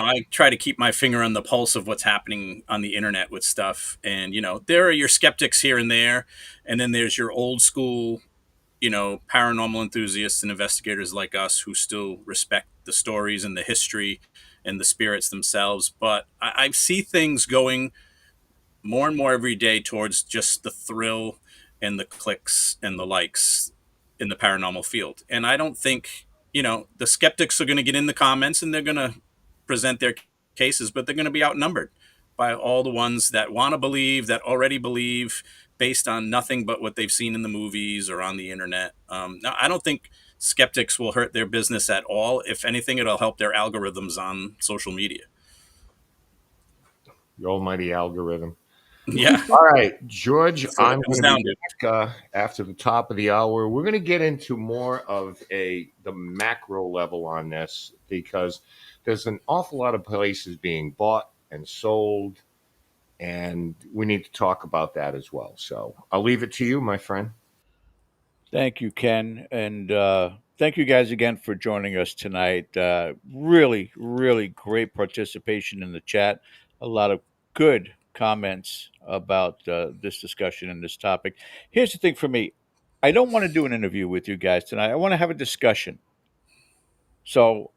I try to keep my finger on the pulse of what's happening on the internet with stuff, and there are your skeptics here and there, and then there's your old school, paranormal enthusiasts and investigators like us who still respect the stories and the history and the spirits themselves. But I see things going more and more every day towards just the thrill and the clicks and the likes in the paranormal field. And I don't think, the skeptics are going to get in the comments and they're going to present their cases, but they're going to be outnumbered by all the ones that want to believe, that already believe based on nothing but what they've seen in the movies or on the internet. Now, I don't think skeptics will hurt their business at all. If anything, it'll help their algorithms on social media. The almighty algorithm. Yeah, All right, George, that's what it I'm comes going to be down to. back after the top of the hour. We're going to get into more of the macro level on this because there's an awful lot of places being bought and sold, and we need to talk about that as well. So I'll leave it to you, my friend. Thank you, Ken. And thank you guys again for joining us tonight. Really, really great participation in the chat. A lot of good comments about this discussion and this topic. Here's the thing for me, I don't want to do an interview with you guys tonight. I want to have a discussion. So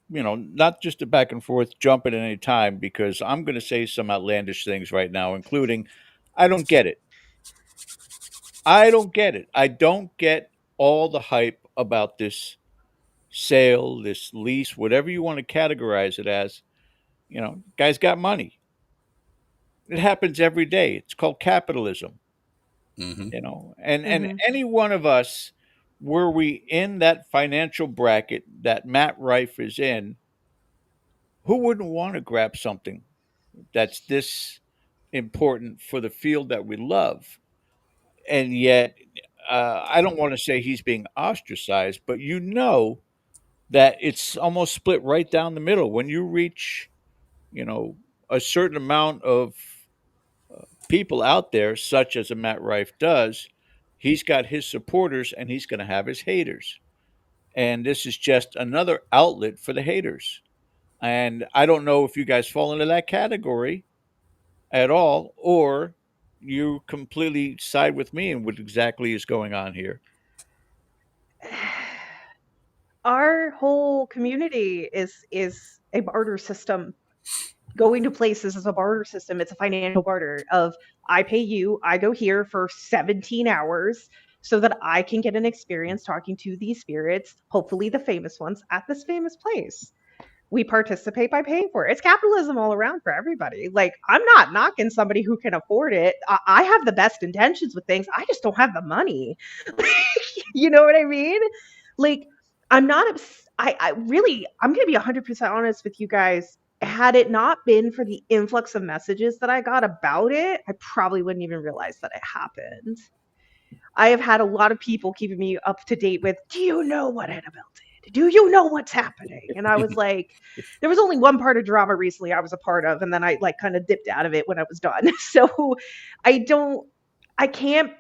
not just a back and forth jumping at any time because I'm going to say some outlandish things right now, including I don't get it. I don't get it. I don't get all the hype about this sale, this lease, whatever you want to categorize it as. Guy's got money. It happens every day. It's called capitalism, Hmm. and Hmm. any one of us, were we in that financial bracket that Matt Rife is in, who wouldn't want to grab something that's this important for the field that we love? And yet, I don't want to say he's being ostracized, but that it's almost split right down the middle. When you reach, you know, a certain amount of people out there, such as a Matt Rife does, he's got his supporters and he's going to have his haters. And this is just another outlet for the haters. And I don't know if you guys fall into that category at all, or you completely side with me in what exactly is going on here. Our whole community is a barter system. Going to places is a barter system. It's a financial barter of I pay you, I go here for 17 hours so that I can get an experience talking to these spirits, hopefully the famous ones, at this famous place. We participate by paying for it. It's capitalism all around for everybody. Like, I'm not knocking somebody who can afford it. I have the best intentions with things. I just don't have the money. You know what I mean? Like, I'm not, I really, I'm going to be 100% honest with you guys. Had it not been for the influx of messages that I got about it, I probably wouldn't even realize that it happened. I have had a lot of people keeping me up to date with, do you know what Annabelle did? Do you know what's happening? And I was like, there was only one part of drama recently I was a part of, and then I like kind of dipped out of it when I was done. So I don't, I can't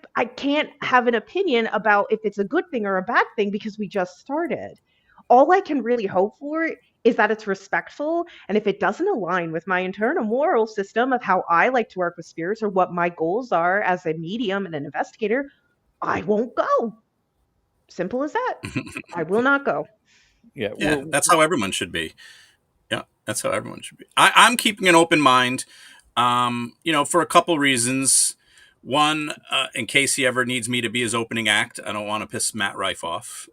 have an opinion about if it's a good thing or a bad thing because we just started. All I can really hope for is that it's respectful. And if it doesn't align with my internal moral system of how I like to work with spirits or what my goals are as a medium and an investigator, I won't go. Simple as that. I will not go. Yeah, Yeah, that's how everyone should be. Yeah, that's how everyone should be. I'm keeping an open mind, for a couple reasons. One, in case he ever needs me to be his opening act, I don't want to piss Matt Rife off,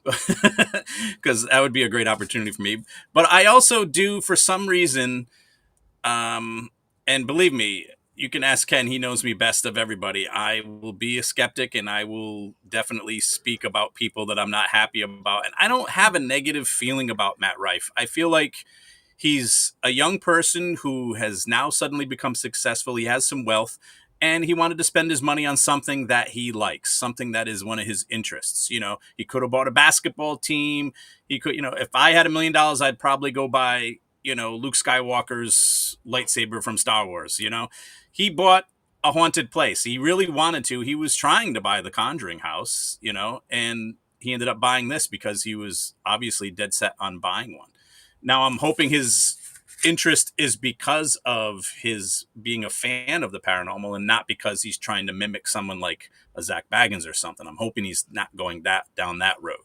because that would be a great opportunity for me. But I also do, for some reason, and believe me, you can ask Ken. He knows me best of everybody. I will be a skeptic, and I will definitely speak about people that I'm not happy about. And I don't have a negative feeling about Matt Rife. I feel like he's a young person who has now suddenly become successful. He has some wealth, and he wanted to spend his money on something that he likes, something that is one of his interests. He could have bought a basketball team. He could, if I had $1 million, I'd probably go buy, Luke Skywalker's lightsaber from Star Wars. He bought a haunted place. He really wanted to. He was trying to buy the Conjuring house, and he ended up buying this because he was obviously dead set on buying one. Now I'm hoping his interest is because of his being a fan of the paranormal and not because he's trying to mimic someone like a Zach Baggins or something. I'm hoping he's not going down that road.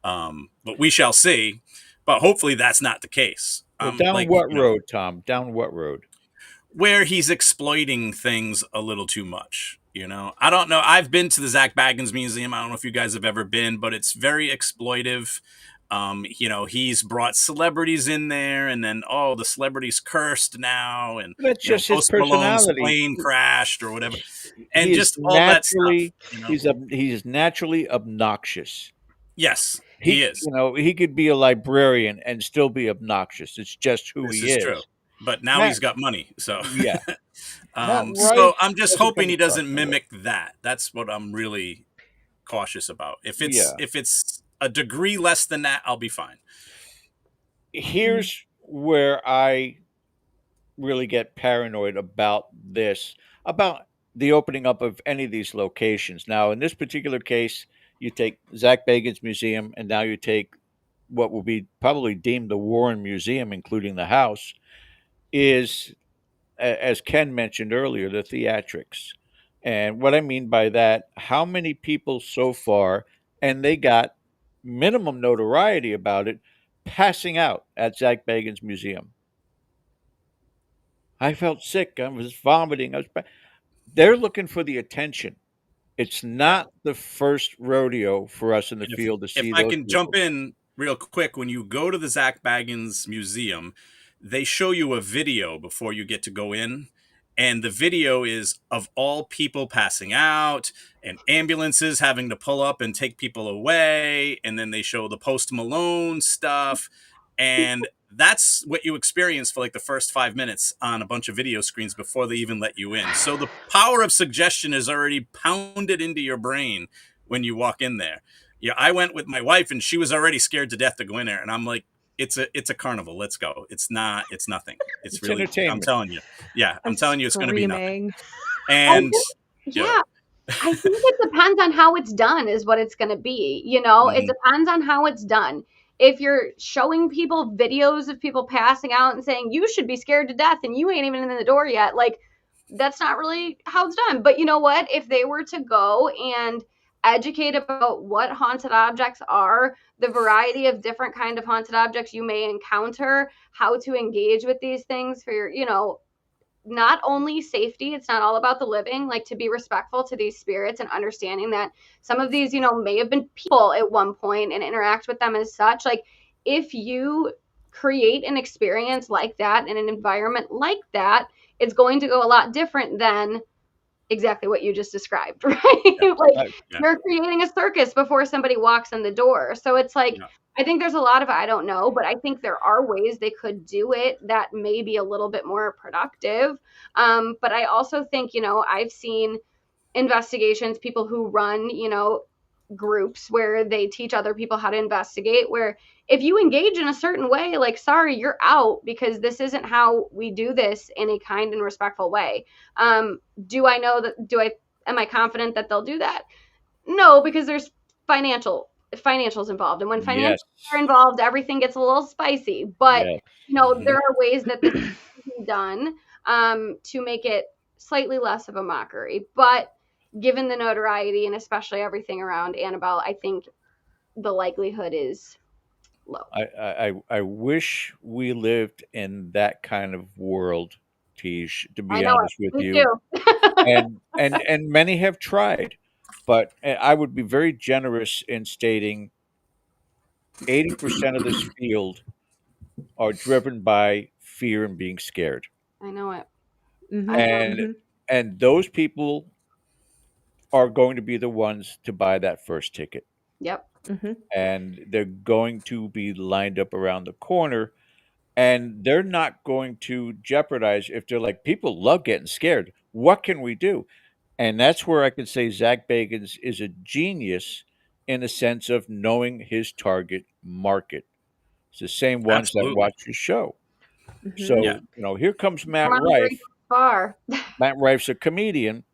But we shall see. But hopefully that's not the case. Well, down what road, Tom? Down what road? Where he's exploiting things a little too much. I don't know. I've been to the Zach Baggins Museum. I don't know if you guys have ever been, but it's very exploitive. He's brought celebrities in there, and then the celebrity's cursed now, and that's just his Post Malone's personality. plane crashed or whatever, and He's just all that stuff. He's naturally obnoxious. Yes, he is. He could be a librarian and still be obnoxious. It's just who he is. True. But now he's got money, so yeah. So I'm just hoping he doesn't mimic that. That's what I'm really cautious about. If it's a degree less than that, I'll be fine. Here's where I really get paranoid about the opening up of any of these locations. Now, in this particular case, you take Zach Baggins Museum, and now you take what will be probably deemed the Warren Museum, including the house, is, as Ken mentioned earlier, the theatrics. And what I mean by that, how many people so far, and they got minimum notoriety about it, passing out at Zach Baggins Museum. I felt sick. I was vomiting. They're looking for the attention. It's not the first rodeo for us in the field to see. If I can jump in real quick, when you go to the Zach Baggins Museum, they show you a video before you get to go in. And the video is of all people passing out and ambulances having to pull up and take people away. And then they show the Post Malone stuff. And that's what you experience for like the first 5 minutes on a bunch of video screens before they even let you in. So the power of suggestion is already pounded into your brain when you walk in there. Yeah, I went with my wife and she was already scared to death to go in there. And I'm like, it's a carnival. Let's go. It's nothing. It's really entertainment. I'm telling you. Yeah, I'm telling you it's going to be nothing. And I think it depends on how it's done is what it's going to be. It depends on how it's done. If you're showing people videos of people passing out and saying you should be scared to death and you ain't even in the door yet, like that's not really how it's done. But you know what? If they were to go and educate about what haunted objects are, the variety of different kind of haunted objects you may encounter, how to engage with these things for your, not only safety, it's not all about the living, like to be respectful to these spirits and understanding that some of these, may have been people at one point and interact with them as such. Like if you create an experience like that in an environment like that, it's going to go a lot different than exactly what you just described, right? You're creating a circus before somebody walks in the door. So it's like, I think there's a lot of, I don't know, but I think there are ways they could do it that may be a little bit more productive. But I also think, I've seen investigations, people who run, groups where they teach other people how to investigate, where if you engage in a certain way, like, sorry, you're out because this isn't how we do this in a kind and respectful way. Am I confident that they'll do that? No, because there's financials involved. And when financials are involved, everything gets a little spicy, but there are ways that this can be done to make it slightly less of a mockery, but given the notoriety and especially everything around Annabelle, I think the likelihood is low. I wish we lived in that kind of world, Teej, to be honest with you. and many have tried, but I would be very generous in stating 80% of this field are driven by fear and being scared. I know it. Mhm. and Mhm. those people are going to be the ones to buy that first ticket, Yep. Mhm. and they're going to be lined up around the corner, and they're not going to jeopardize if they're like, people love getting scared. What can we do? And that's where I can say Zach Bagans is a genius in the sense of knowing his target market. It's the same ones that Absolutely. watch your show. Mhm. Yeah. So, here comes Matt Come on, very Rife. far. Matt Rife's a comedian,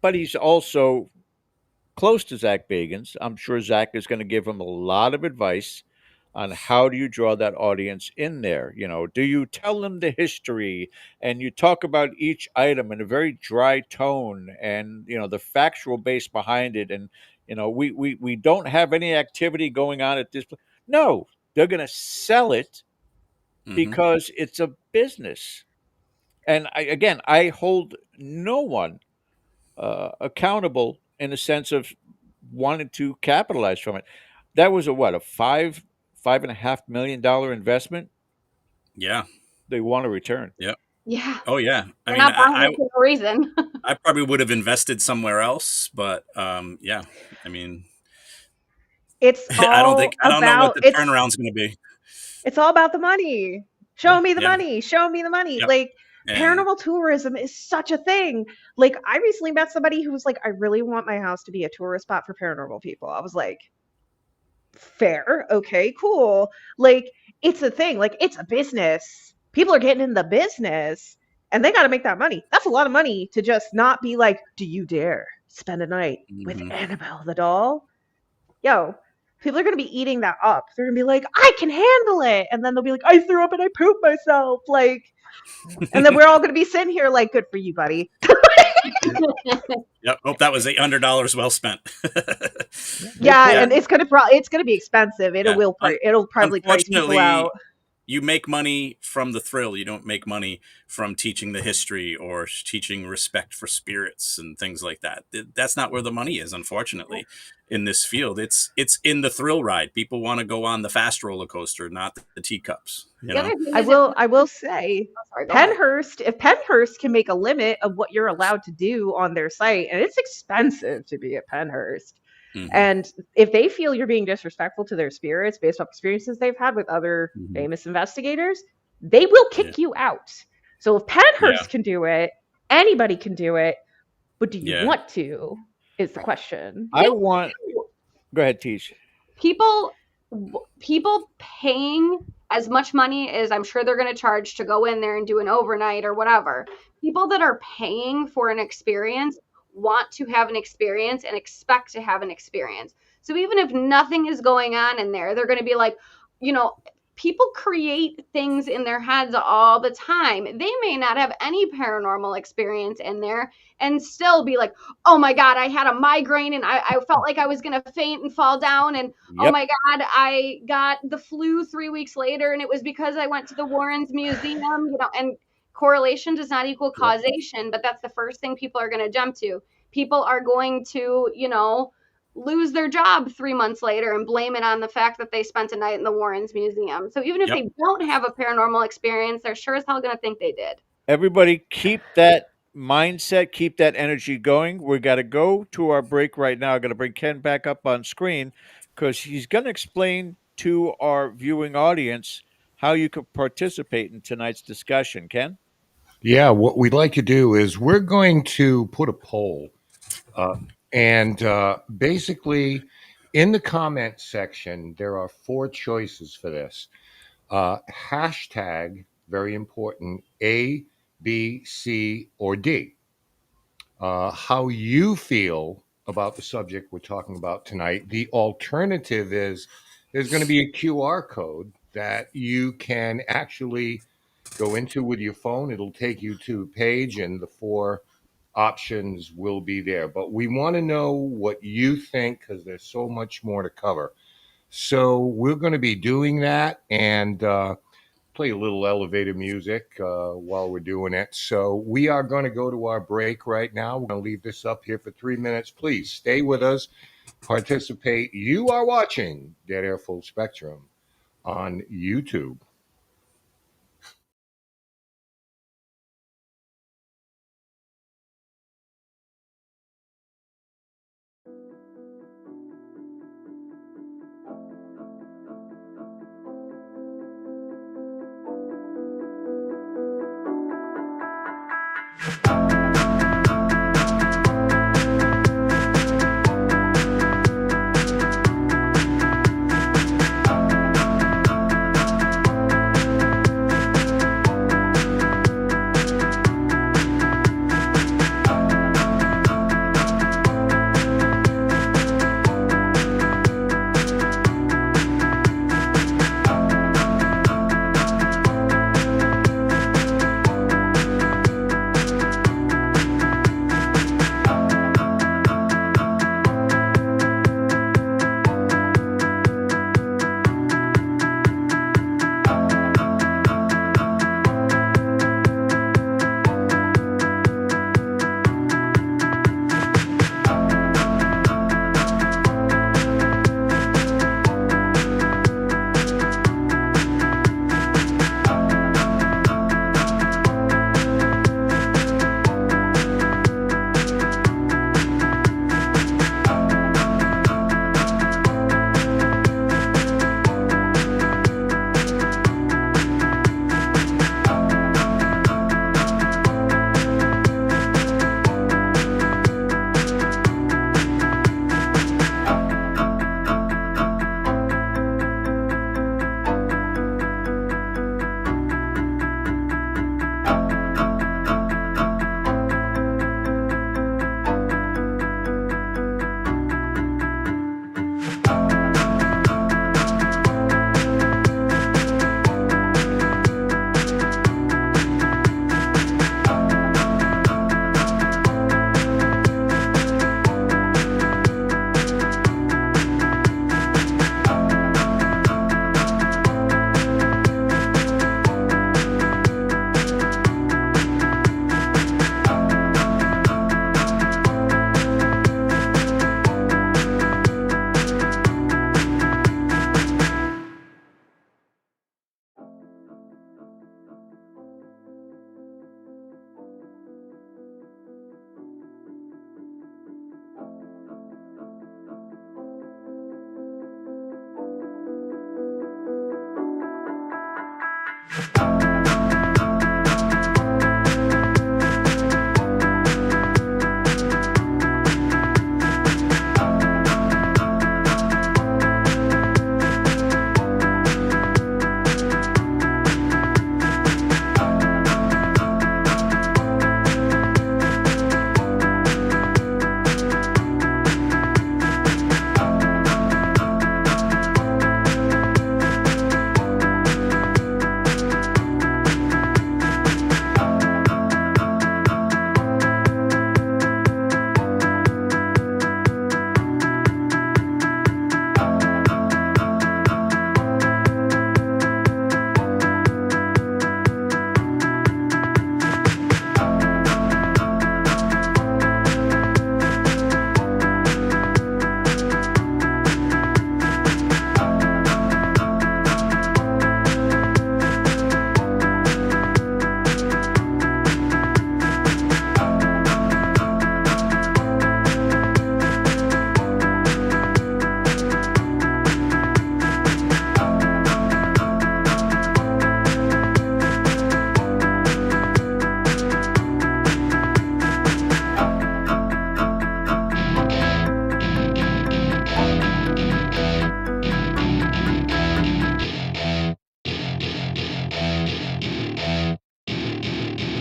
but he's also close to Zach Bagans. I'm sure Zach is going to give him a lot of advice on how do you draw that audience in there. Do you tell them the history and you talk about each item in a very dry tone and the factual base behind it, and we don't have any activity going on at this. No, they're going to sell it Hmm. because it's a business. And I hold no one accountable in the sense of wanting to capitalize from it. That was a $5.5 million investment. Yeah. They want a return. Yeah. Yeah. Oh yeah. I They're mean, not buying it for no reason. I probably would have invested somewhere else, but yeah. I mean, It's all I don't know what about the turnaround's going to be. it's all about the money. Yeah. Show me the Yeah. money. Show me the money. Yep. Like And paranormal tourism is such a thing. Like I recently met somebody who was like, I really want my house to be a tourist spot for paranormal people. I was like, fair. Okay, cool. Like it's a thing. Like it's a business. People are getting in the business and they got to make that money. That's a lot of money to just not be like, do you dare spend a night with mhm. Annabelle the doll? Yo, people are gonna be eating that up. They're gonna be like, I can handle it, and then they'll be like, I threw up and I pooped myself, like, and then we're all gonna be sitting here like, good for you, buddy. Yep. Hope that was $800 well spent. Yeah, they Yeah, Yeah. pay. and it's gonna be expensive. Yeah. It'll probably price people Unfortunately, out. you make money from the thrill. You don't make money from teaching the history or teaching respect for spirits and things like that. That's not where the money is, unfortunately, in this field. It's in the thrill ride. People want to go on the fast roller coaster, not the teacups. You The other know. thing I is, if will I will say oh, sorry, go ahead. Penhurst, if Penhurst can make a limit of what you're allowed to do on their site, and it's expensive to be at Penhurst. Hmm. And if they feel you're being disrespectful to their spirits based off experiences they've had with other Hmm. famous investigators, they will Yeah. kick you out. So if Yeah. Penhurst can do it, anybody can do it. But do you Yeah. want to? Is the question. I want. Go ahead, Teach. people people paying as much money as I'm sure they're going to charge to go in there and do an overnight or whatever. People that are paying for an experience want to have an experience and expect to have an experience. So even if nothing is going on in there, they're going to be like, you know, people create things in their heads all the time. They may not have any paranormal experience in there and still be like, oh my God, I had a migraine and I felt like I was going to faint and fall down. And oh Yep. my God, I got the flu 3 weeks later and it was because I went to the Warrens Museum, and correlation does not equal Yep. causation, but that's the first thing people are going to jump to. People are going to, lose their job 3 months later and blame it on the fact that they spent a night in the Warrens Museum. So even if Yep. they don't have a paranormal experience, they're sure as hell going to think they did. Everybody, keep that mindset, keep that energy going. We got to go to our break right now. I got to bring Ken back up on screen because he's going to explain to our viewing audience how you could participate in tonight's discussion. Ken? Yeah, what we'd like to do is we're going to put a poll, uh, and basically, in the comment section, there are four choices for this. Hashtag, very important, A, B, C, or D. How you feel about the subject we're talking about tonight. The alternative is there's going to be a QR code that you can actually go into with your phone. It'll take you to a page, and the four options will be there. But we want to know what you think because there's so much more to cover. So we're going to be doing that and play a little elevator music while we're doing it. So we are going to go to our break right now. We're going to leave this up here for 3 minutes. Please stay with us, participate. You are watching Dead Air Full Spectrum on YouTube.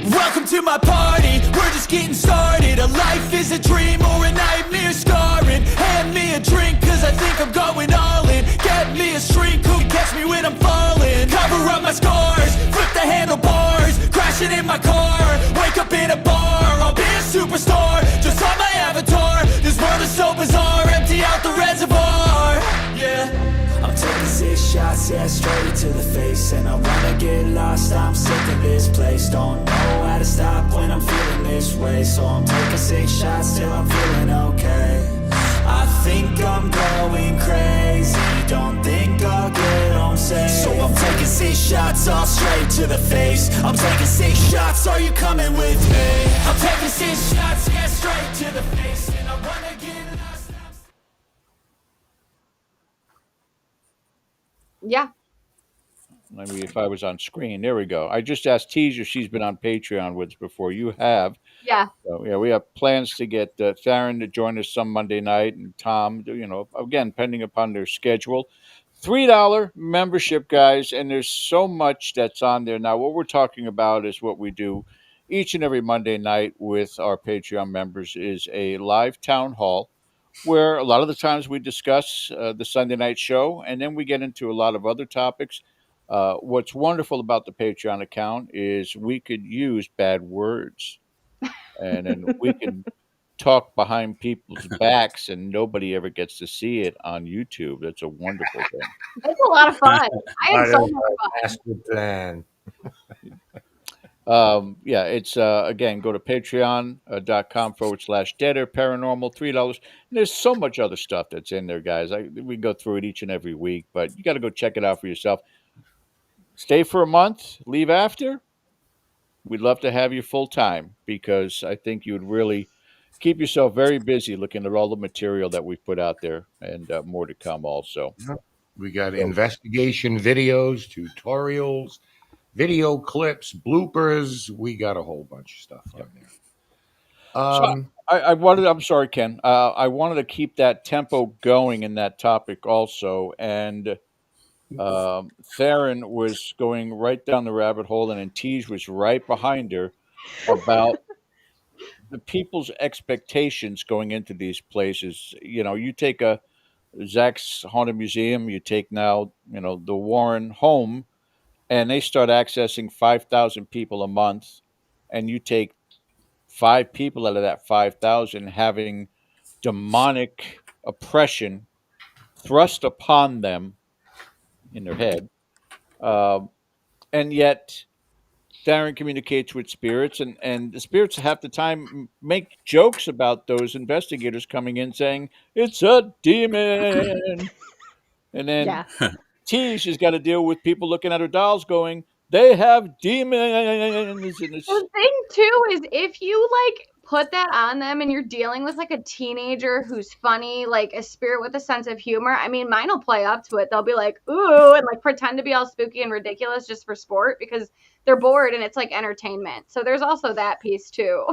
Welcome to my party, we're just getting started. A life is a dream or a nightmare scarring. Hand me a drink cause I think I'm going all in. Get me a shrink who can catch me when I'm falling. Cover up my scars, flip the handlebars. Crashing in my car, wake up in a bar. I'll be a superstar, just on my avatar. This world is so bizarre, empty out the reservoir. Yeah, I'm taking 6 shots, yeah, straight to the face. And I wanna get lost, I'm sick of this place. Don't know how to stop when I'm feeling this way. So I'm taking 6 shots till I'm feeling okay. I think I'm going crazy, don't think I'll get home safe. So I'm taking 6 shots, all straight to the face. I'm taking 6 shots, are you coming with me? I'm taking 6 shots, yeah, straight to the face. And I wanna get lost. Yeah. Let me, if I was on screen, there we go. I just asked Teej if she's been on Patreon with us before. You have. Yeah. So yeah, we have plans to get Tharyn to join us some Monday night, and Tom. Again, pending upon their schedule. $3 membership, guys, and there's so much that's on there now. What we're talking about is what we do each and every Monday night with our Patreon members is a live town hall where a lot of the times we discuss the Sunday night show, and then we get into a lot of other topics. What's wonderful about the Patreon account is we could use bad words, and then we can talk behind people's backs, and nobody ever gets to see it on YouTube. That's a wonderful thing. It's a lot of fun. I had What so a much fun. bastard plan. Yeah, it's again, go to patreon.com/deader paranormal, $3. And there's so much other stuff that's in there, guys. We go through it each and every week, but you got to go check it out for yourself. Stay for a month, leave after. We'd love to have you full time because I think you would really keep yourself very busy looking at all the material that we've put out there, and more to come also. We got So, investigation videos, tutorials, video clips, bloopers. We got a whole bunch of stuff on there. so I wanted, I'm sorry, Ken. I wanted to keep that tempo going in that topic also. And Tharyn was going right down the rabbit hole, and then Tej was right behind her about the people's expectations going into these places. You take a Zach's Haunted Museum, you take now, the Warren home, and they start accessing 5,000 people a month, and you take five people out of that 5,000 having demonic oppression thrust upon them in their head. Um, and yet Tharyn communicates with spirits, and the spirits half the time make jokes about those investigators coming in saying, "It's a demon." And then Yeah. Tej has got to deal with people looking at her dolls going, "They have demons." And The thing too is if you like put that on them and you're dealing with like a teenager who's funny, like a spirit with a sense of humor, I mean, mine will play up to it. They'll be like, ooh, and like pretend to be all spooky and ridiculous just for sport because they're bored and it's like entertainment. So there's also that piece too.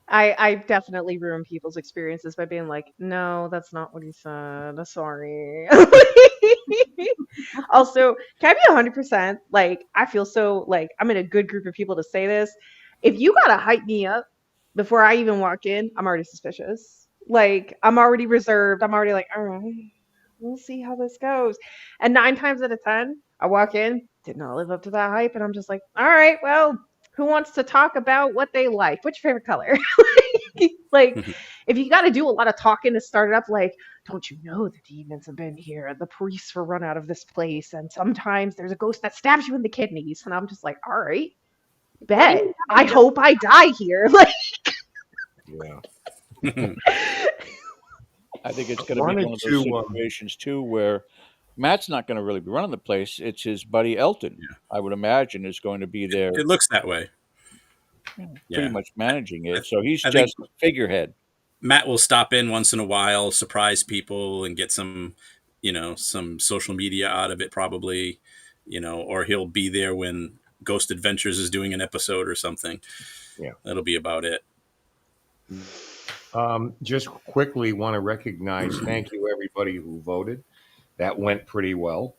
I definitely ruin people's experiences by being like, no, that's not what he said. Sorry. Also, can I be 100%? Like, I feel so like I'm in a good group of people to say this. If you gotta hype me up before I even walk in, I'm already suspicious. Like, I'm already reserved. I'm already like, all right, we'll see how this goes. And 9 times out of 10, I walk in, did not live up to that hype, and I'm just like, all right, well, who wants to talk about what they like? What's your favorite color? Like, if you got to do a lot of talking to start it up, like, don't you know the demons have been here? The priests were run out of this place, and sometimes there's a ghost that stabs you in the kidneys. And I'm just like, all right, bet. I hope I die here. Like, Yeah. I think it's going to be one of those situations too where Matt's not going to really be running the place. It's his buddy Elton. Yeah. I would imagine is going to be there. It looks that way. Pretty much managing it. So he's I just a figurehead. Matt will stop in once in a while, surprise people, and get some, some social media out of it, probably, or he'll be there when Ghost Adventures is doing an episode or something. Yeah, that'll be about it. Just quickly want to recognize, thank you everybody who voted. That went pretty well.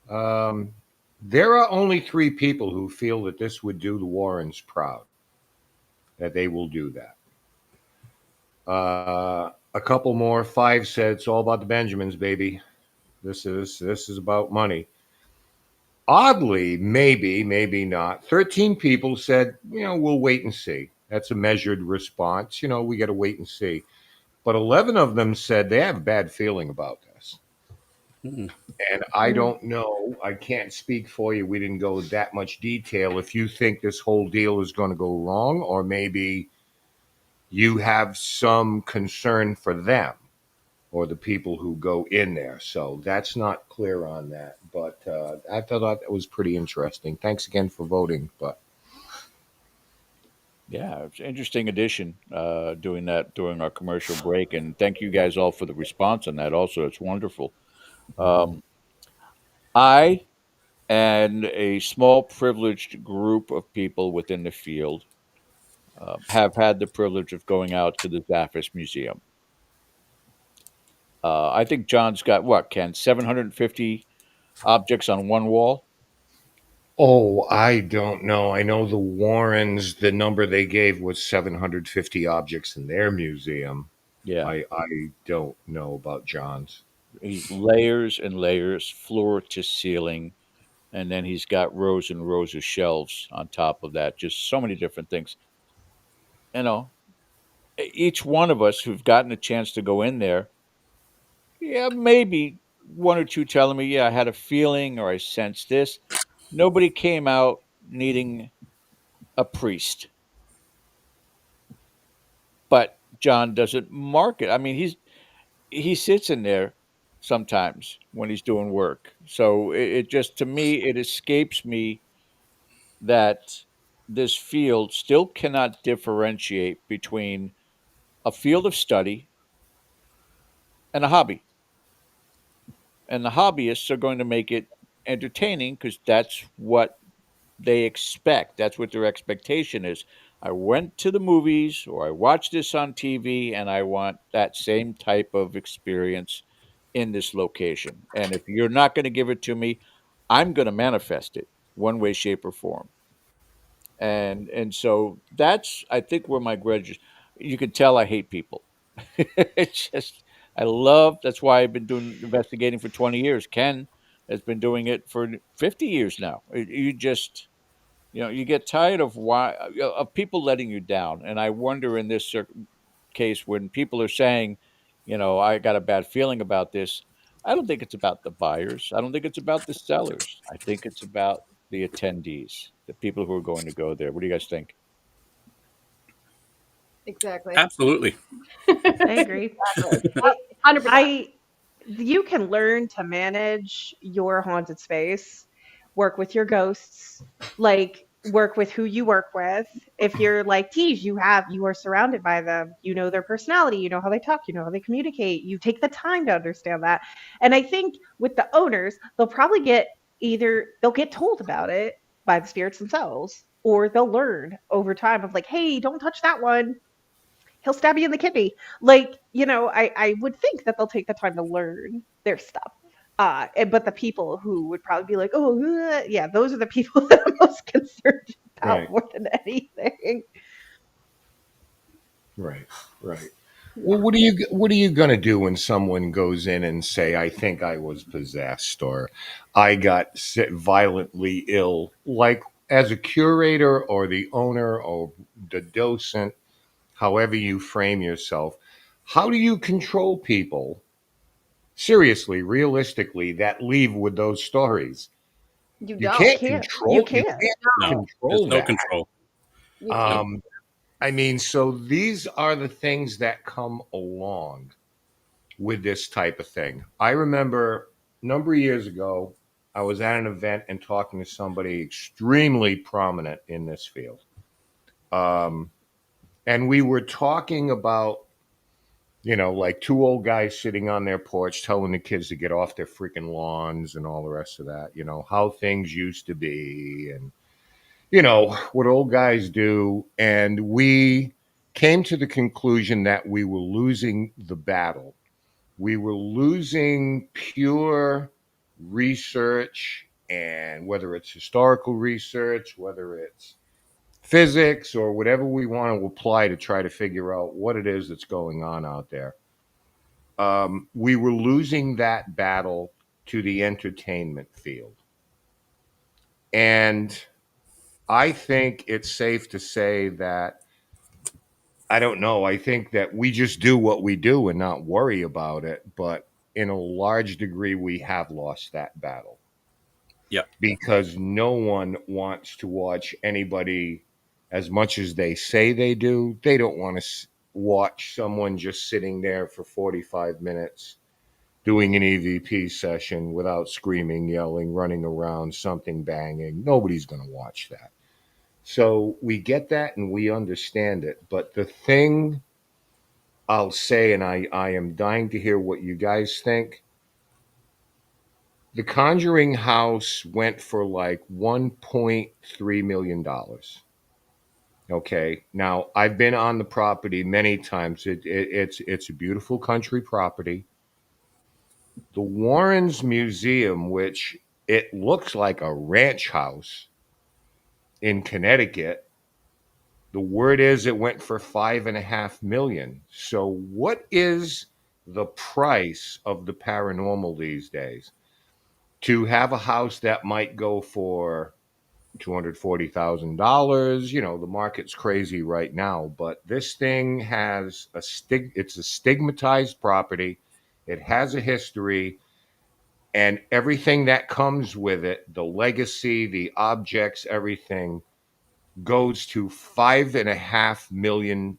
There are only 3 people who feel that this would do the Warrens proud, that they will do that. A couple more, 5 said it's all about the Benjamins, baby. This is about money. Oddly, maybe not. 13 people said, we'll wait and see. That's a measured response. We got to wait and see. But 11 of them said they have a bad feeling about this. And I don't know. I can't speak for you. We didn't go that much detail. If you think this whole deal is going to go wrong, or maybe you have some concern for them or the people who go in there. So that's not clear on that. But I thought that was pretty interesting. Thanks again for voting. But yeah, it's an interesting addition doing that during our commercial break. And thank you guys all for the response on that. Also, it's wonderful. Um, I and a small privileged group of people within the field have had the privilege of going out to the Zaffis Museum. I think John's got what, Ken, 750 objects on one wall? Oh, I don't know. I know the Warrens, the number they gave was 750 objects in their museum. Yeah. I don't know about John's. He's layers and layers, floor to ceiling. And then he's got rows and rows of shelves on top of that. Just so many different things. You know, each one of us who've gotten a chance to go in there, yeah, maybe one or two telling me, yeah, I had a feeling or I sensed this. Nobody came out needing a priest, but John doesn't market. I mean, he sits in there sometimes when he's doing work. So it just to me it escapes me that this field still cannot differentiate between a field of study and a hobby. And the hobbyists are going to make it entertaining because that's what they expect. That's what their expectation is. I went to the movies or I watched this on TV and I want that same type of experience in this location. And if you're not going to give it to me, I'm going to manifest it one way, shape, or form. And so that's I think where my grudge is. You can tell I hate people. It's just I love that's why I've been doing investigating for 20 years. Ken has been doing it for 50 years now. You just you get tired of why of people letting you down, and I wonder in this case when people are saying, I got a bad feeling about this. I don't think it's about the buyers. I don't think it's about the sellers. I think it's about the attendees, the people who are going to go there. What do you guys think? Exactly. Absolutely. I agree. Exactly. Yep. It, 100%. I you can learn to manage your haunted space, work with your ghosts, like work with who you work with. If you're like Teej, you are surrounded by them. You know their personality, you know how they talk, you know how they communicate. You take the time to understand that. And I think with the owners, they'll probably get they'll get told about it by the spirits themselves, or they'll learn over time of like, hey, don't touch that one, he'll stab you in the kidney. Like, I would think that they'll take the time to learn their stuff. But the people who would probably be like, oh, yeah, those are the people that I'm most concerned about Right, more than anything. right, right. Yeah. Well, what are you gonna do when someone goes in and say, "I think I was possessed," or "I got violently ill"? Like as a curator or the owner or the docent, however you frame yourself, how do you control people? Seriously, realistically, that leave with those stories. You You don't. can't Can't. You control. You can't. can't No, No, there's control no that. control. you Nope. can't. Um, I mean, so these are the things that come along with this type of thing. I remember a number of years ago, I was at an event and talking to somebody extremely prominent in this field. Um, and we were talking about, like two old guys sitting on their porch telling the kids to get off their freaking lawns and all the rest of that, how things used to be and, what old guys do. And we came to the conclusion that we were losing the battle. We were losing pure research, and whether it's historical research, whether it's physics, or whatever we want to apply to try to figure out what it is that's going on out there. We were losing that battle to the entertainment field. And I think it's safe to say that I don't know. I think that we just do what we do and not worry about it. But in a large degree, we have lost that battle Yep. because no one wants to watch anybody as much as they say they do. They don't want to watch someone just sitting there for 45 minutes doing an EVP session without screaming, yelling, running around, something banging. Nobody's going to watch that. So we get that and we understand it. But the thing I'll say, and I am dying to hear what you guys think, The Conjuring house went for like $1.3 million. Okay. Now I've been on the property many times. It's a beautiful country property. The Warrens Museum, which it looks like a ranch house in Connecticut, the word is it went for 5.5 million. So what is the price of the paranormal these days? To have a house that might go for $240,000. The market's crazy right now, but this thing has it's a stigmatized property. It has a history, and everything that comes with it, the legacy, the objects, everything goes to $5.5 million.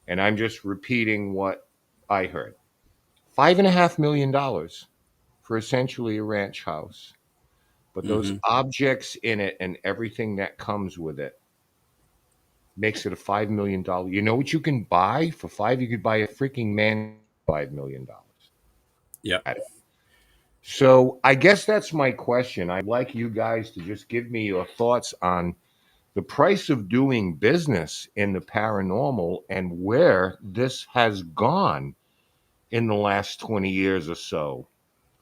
And I'm just repeating what I heard. $5.5 million for essentially a ranch house. But those Mm-hmm. objects in it and everything that comes with it makes it a $5 million. You know what you can buy for five? You could buy a freaking man $5 million. Yep. So I guess that's my question. I'd like you guys to just give me your thoughts on the price of doing business in the paranormal and where this has gone in the last 20 years or so,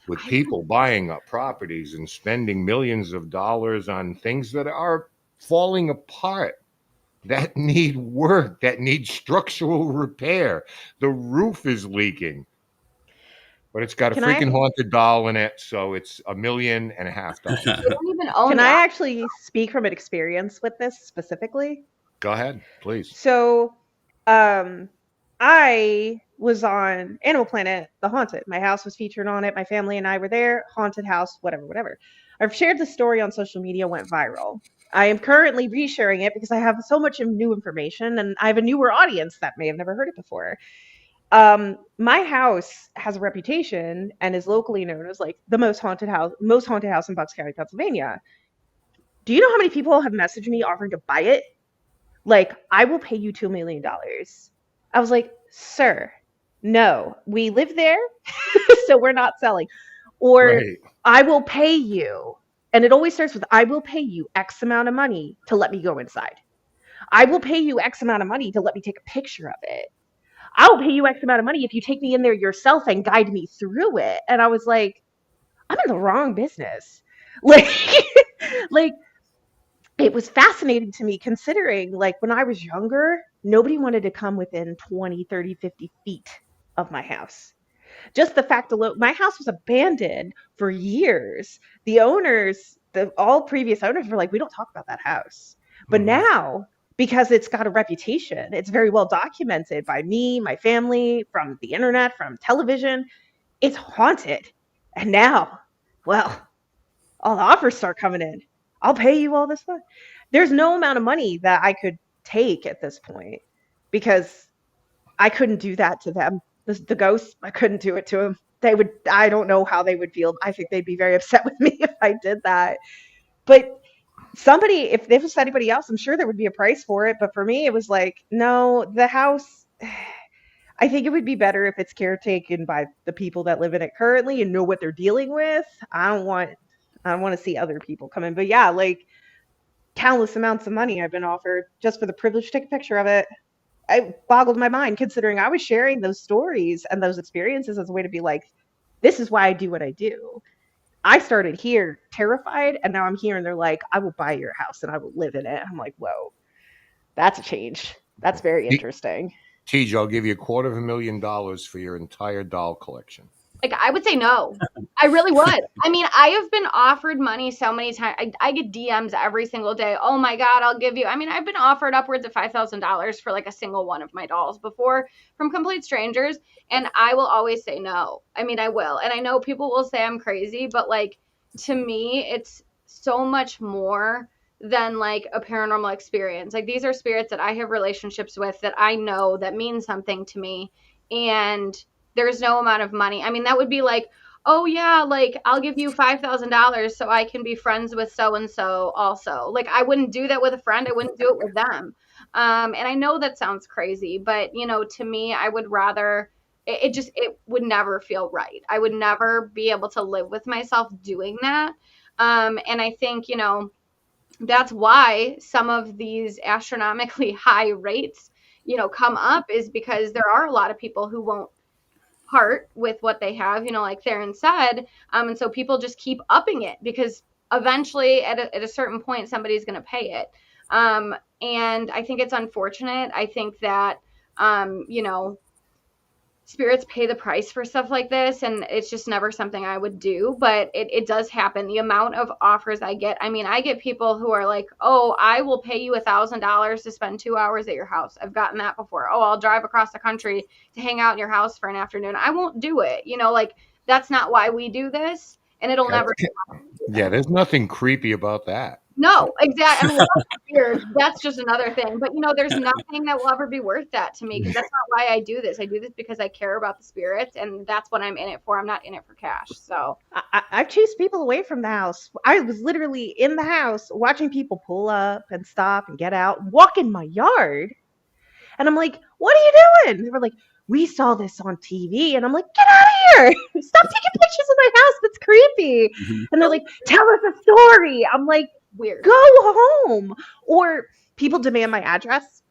with I people buying up properties and spending millions of dollars on things that are falling apart, that need work, that need structural repair. The roof is leaking, but it's got a Can I freaking haunted doll in it, so it's $1.5 million. they don't even can own I that. actually speak from an experience with this specifically? Go ahead, please. So, um, I was on Animal Planet, The Haunted. My house was featured on it. My family and I were there. Haunted house, whatever, whatever. I've shared the story on social media, went viral. I am currently resharing it because I have so much new information and I have a newer audience that may have never heard it before. My house has a reputation and is locally known as like the most haunted house in Bucks County, Pennsylvania. Do you know how many people have messaged me offering to buy it? Like, I will pay you $2 million. I was like, sir, no, we live there, so we're not selling. Or Right. I will pay you. And it always starts with, I will pay you X amount of money to let me go inside. I will pay you X amount of money to let me take a picture of it. I'll pay you X amount of money if you take me in there yourself and guide me through it. And I was like, I'm in the wrong business. Like, like it was fascinating to me considering like when I was younger, nobody wanted to come within 20, 30, 50 feet of my house. Just the fact alone, my house was abandoned for years. The owners, the all previous owners were like, we don't talk about that house. But Mhm. now, because it's got a reputation, it's very well documented by me, my family, from the internet, from television. It's haunted. And now, well, all the offers start coming in. I'll pay you all this money. There's no amount of money that I could take at this point because I couldn't do that to them. The ghosts, I couldn't do it to them. They would, I don't know how they would feel. I think they'd be very upset with me if I did that. But somebody, if this was anybody else, I'm sure there would be a price for it. But for me, it was like, no, the house, I think it would be better if it's caretaken by the people that live in it currently and know what they're dealing with. I don't want to see other people come in. But yeah, like countless amounts of money I've been offered just for the privilege to take a picture of it. It boggled my mind considering I was sharing those stories and those experiences as a way to be like, this is why I do what I do. I started here terrified, and now I'm here, and they're like, I will buy your house and I will live in it. I'm like, whoa, that's a change. That's very interesting. Tej, I'll give you $250,000 for your entire doll collection. Like, I would say no. I really would. I mean, I have been offered money so many times. I get DMs every single day. Oh my God, I'll give you. I mean, I've been offered upwards of $5,000 for like a single one of my dolls before from complete strangers. And I will always say no. I mean, I will. And I know people will say I'm crazy, but like to me, it's so much more than like a paranormal experience. Like these are spirits that I have relationships with that I know that mean something to me. And there's no amount of money. I mean, that would be like, oh yeah, like I'll give you $5,000 so I can be friends with so and so also. Like I wouldn't do that with a friend. I wouldn't do it with them. And I know that sounds crazy, but you know, to me, I would rather it would never feel right. I would never be able to live with myself doing that. And I think, that's why some of these astronomically high rates, come up, is because there are a lot of people who won't part with what they have, like Tharyn said. And so people just keep upping it because eventually at a certain point, somebody's going to pay it. And I think it's unfortunate. I think that, spirits pay the price for stuff like this, and it's just never something I would do, but it does happen. The amount of offers I get, I mean, I get people who are like, oh, I will pay you $1,000 to spend 2 hours at your house. I've gotten that before. Oh, I'll drive across the country to hang out in your house for an afternoon. I won't do it. Like, that's not why we do this, and it'll never. Yeah, there's nothing creepy about that. No, exactly. I mean, that's weird. That's just another thing. But there's nothing that will ever be worth that to me, because that's not why I do this. I do this because I care about the spirits, and that's what I'm in it for. I'm not in it for cash. So I've chased people away from the house. I was literally in the house watching people pull up and stop and get out, walk in my yard. And I'm like, what are you doing? They were like, we saw this on TV. And I'm like, get out of here. Stop taking pictures of my house. That's creepy. Mm-hmm. And they're like, tell us a story. I'm like, weird. Go home. Or people demand my address.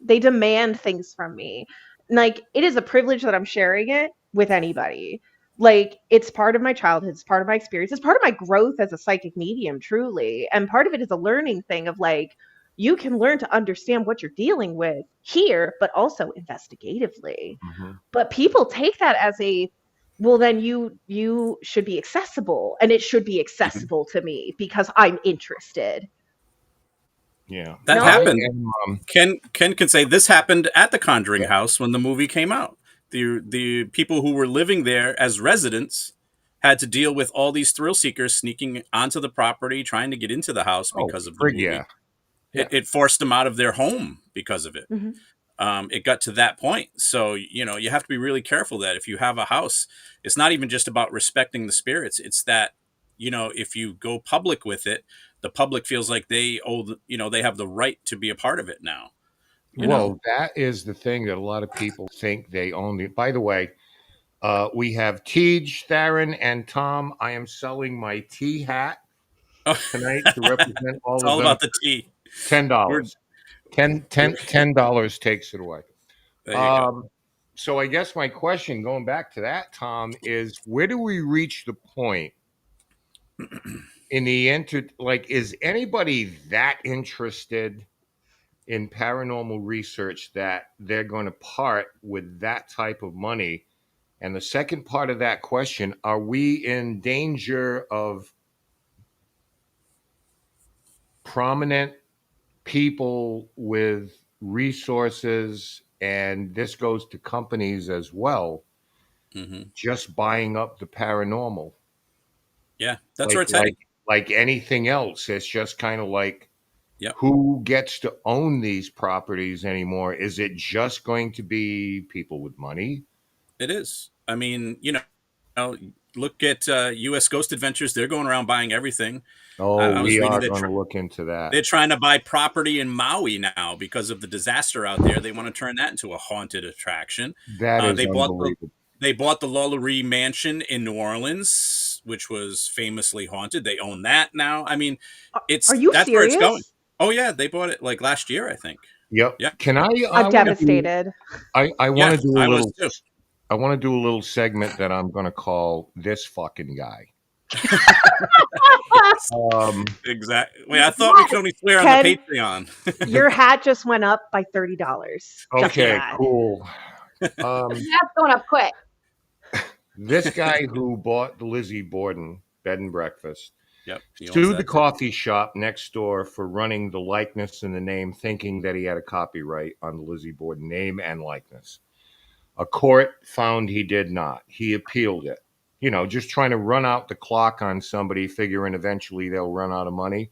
They demand things from me. Like, it is a privilege that I'm sharing it with anybody. Like, it's part of my childhood. It's part of my experience. It's part of my growth as a psychic medium, truly. And part of it is a learning thing of like, you can learn to understand what you're dealing with here, but also investigatively. Mm-hmm. But people take that as a, well, then you should be accessible, and it should be accessible to me because I'm interested. Yeah, that No? happened. And, Ken can say this happened at the Conjuring house when the movie came out. The people who were living there as residents had to deal with all these thrill seekers sneaking onto the property, trying to get into the house because of the movie. yeah. It forced them out of their home because of it. Mm-hmm. It got to that point. So, you have to be really careful that if you have a house, it's not even just about respecting the spirits. It's that, if you go public with it, the public feels like they they have the right to be a part of it now. Well, that is the thing that a lot of people think they own. By the way, we have Teej, Tharyn, and Tom. I am selling my tea hat tonight to represent all It's of all them. about the tea. $10. $10 takes it away. There you go. So I guess my question, going back to that, Tom, is where do we reach the point in the is anybody that interested in paranormal research that they're going to part with that type of money? And the second part of that question, are we in danger of prominent people with resources, and this goes to companies as well, just buying up the paranormal? Yeah, that's where it's heading. Like anything else, it's just kind of like, Yep. who gets to own these properties anymore? Is it just going to be people with money? It is. I mean, look at U.S. Ghost Adventures. They're going around buying everything. Oh, we are going to look into that. They're trying to buy property in Maui now because of the disaster out there. They want to turn that into a haunted attraction. That is unbelievable. They bought the Lorraine Mansion in New Orleans, which was famously haunted. They own that now. I mean, Are you that's serious? where it's going. Oh yeah, they bought it like last year, I think. Yep. Yeah. Can I? I'm devastated. I want to do a little. Too. I want to do a little segment that I'm going to call "This Fucking Guy." Exactly. Wait, I thought we could only swear Ken, on the Patreon. Your hat just went up by $30. Okay, cool. That's going up quick. This guy who bought the Lizzie Borden bed and breakfast Yep, sued the coffee shop next door for running the likeness and the name, thinking that he had a copyright on the Lizzie Borden name and likeness. A court found he did not. He appealed it. Just trying to run out the clock on somebody, figuring eventually they'll run out of money.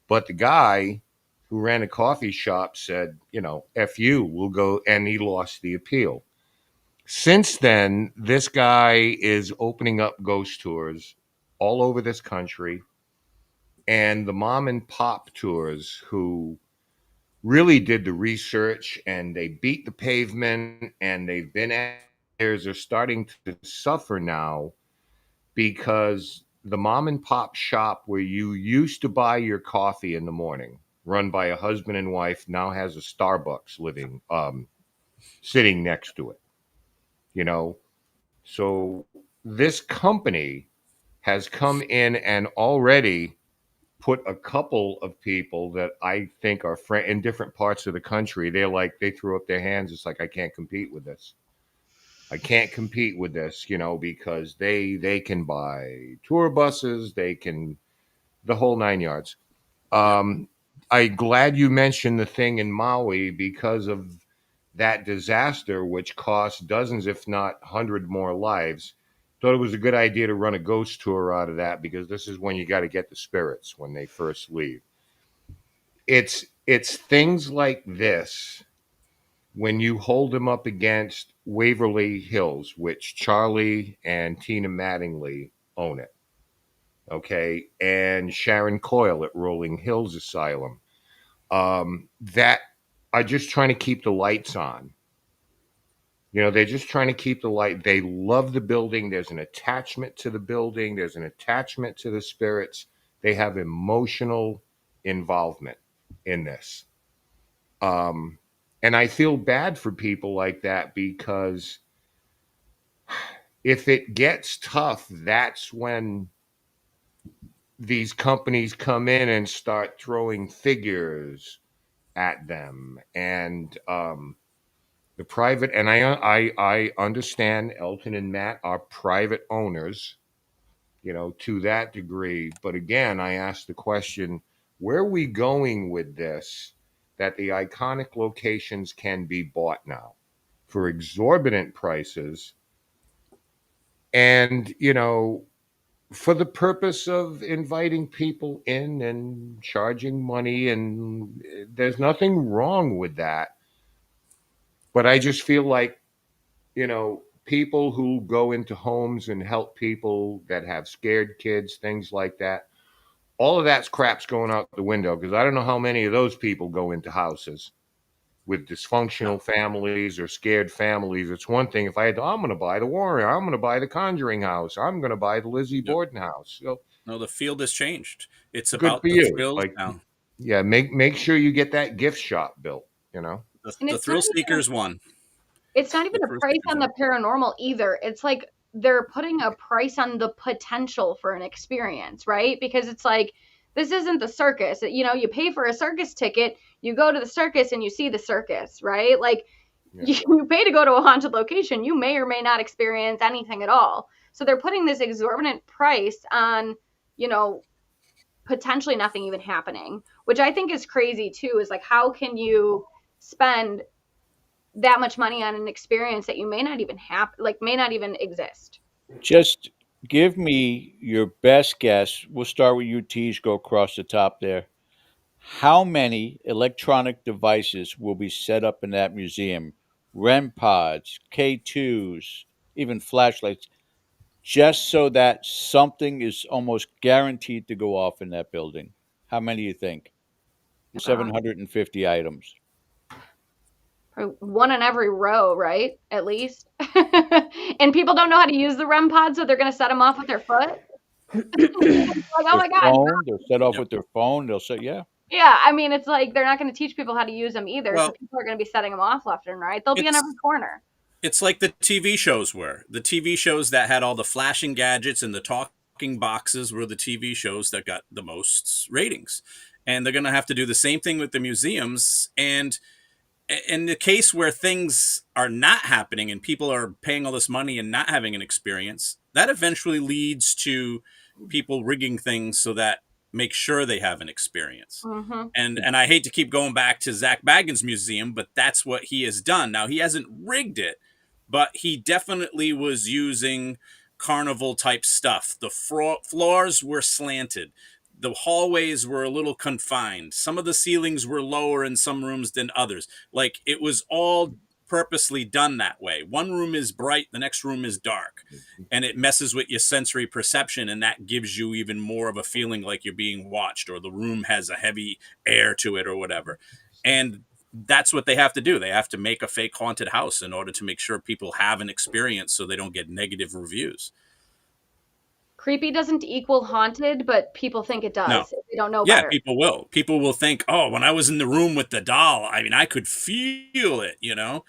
But the guy who ran a coffee shop said, F you, we'll go, and he lost the appeal. Since then, this guy is opening up ghost tours all over this country, and the mom and pop tours who really did the research and they beat the pavement and they've been years are starting to suffer now because the mom and pop shop where you used to buy your coffee in the morning, run by a husband and wife, now has a Starbucks sitting next to it. You know, so this company has come in and already put a couple of people that I think are in different parts of the country. They're like, they threw up their hands. It's like, I can't compete with this. I can't compete with this, because they can buy tour buses, they can the whole 9 yards. Yep. I'm glad you mentioned the thing in Maui because of that disaster, which cost dozens, if not 100 more lives. Thought it was a good idea to run a ghost tour out of that because this is when you got to get the spirits when they first leave. It's things like this when you hold them up against Waverly Hills, which Charlie and Tina Mattingly own it, okay, and Sharon Coyle at Rolling Hills Asylum, that are just trying to keep the lights on. They're just trying to keep the light. They love the building. There's an attachment to the building. There's an attachment to the spirits. They have emotional involvement in this. And I feel bad for people like that because if it gets tough, that's when these companies come in and start throwing figures at them. And the private, and I understand Elton and Matt are private owners, to that degree. But again, I ask the question, where are we going with this? That the iconic locations can be bought now for exorbitant prices, and for the purpose of inviting people in and charging money, and there's nothing wrong with that. But I just feel like, people who go into homes and help people that have scared kids, things like that, all of that's crap's going out the window because I don't know how many of those people go into houses with No, dysfunctional families or scared families. It's one thing if I'm going to buy the Warrior, I'm going to buy the Conjuring house, I'm going to buy the Lizzie yep. Borden house. So No, the field has changed. It's good about for the you. thrills Like, now. yeah, make sure you get that gift shop built. You know. And The thrill seekers won. it's not The even a thrill price seekers on won. the paranormal either. It's like they're putting a price on the potential for an experience, right? Because it's like this isn't the circus. You pay for a circus ticket, you go to the circus and you see the circus, right? Like Yeah. you pay to go to a haunted location, you may or may not experience anything at all. So they're putting this exorbitant price on, potentially nothing even happening, which I think is crazy too. Is like, how can you spend that much money on an experience that you may not even have, like may not even exist? Just give me your best guess. We'll start with you, Teej, go across the top there. How many electronic devices will be set up in that museum? REM pods, K2s, even flashlights, just so that something is almost guaranteed to go off in that building. How many do you think? Uh, 750 items. one in every row, right? At least. And people don't know how to use the REM pod, so they're going to set them off with their foot. Like, oh Their my God. phone, they'll set off Yep. with their phone. They'll say, yeah. Yeah, I mean, it's like they're not going to teach people how to use them either, so Well, people are going to be setting them off left and right. They'll be in every it's corner. it's like the TV shows were. The TV shows that had all the flashing gadgets and the talking boxes were the TV shows that got the most ratings. And they're going to have to do the same thing with the museums. And in the case where things are not happening and people are paying all this money and not having an experience, that eventually leads to people rigging things so that make sure they have an experience. Mm-hmm. And I hate to keep going back to Zach Baggins' museum, but that's what he has done. Now he hasn't rigged it, but he definitely was using carnival type stuff. The floors were slanted. The hallways were a little confined. Some of the ceilings were lower in some rooms than others. Like it was all purposely done that way. One room is bright, the next room is dark, and it messes with your sensory perception, and that gives you even more of a feeling like you're being watched, or the room has a heavy air to it or whatever. And that's what they have to do. They have to make a fake haunted house in order to make sure people have an experience so they don't get negative reviews. Creepy doesn't equal haunted, but people think it No. does if they don't know Yeah, better. people will. People will think, oh, when I was in the room with the doll, I mean, I could feel it, you know?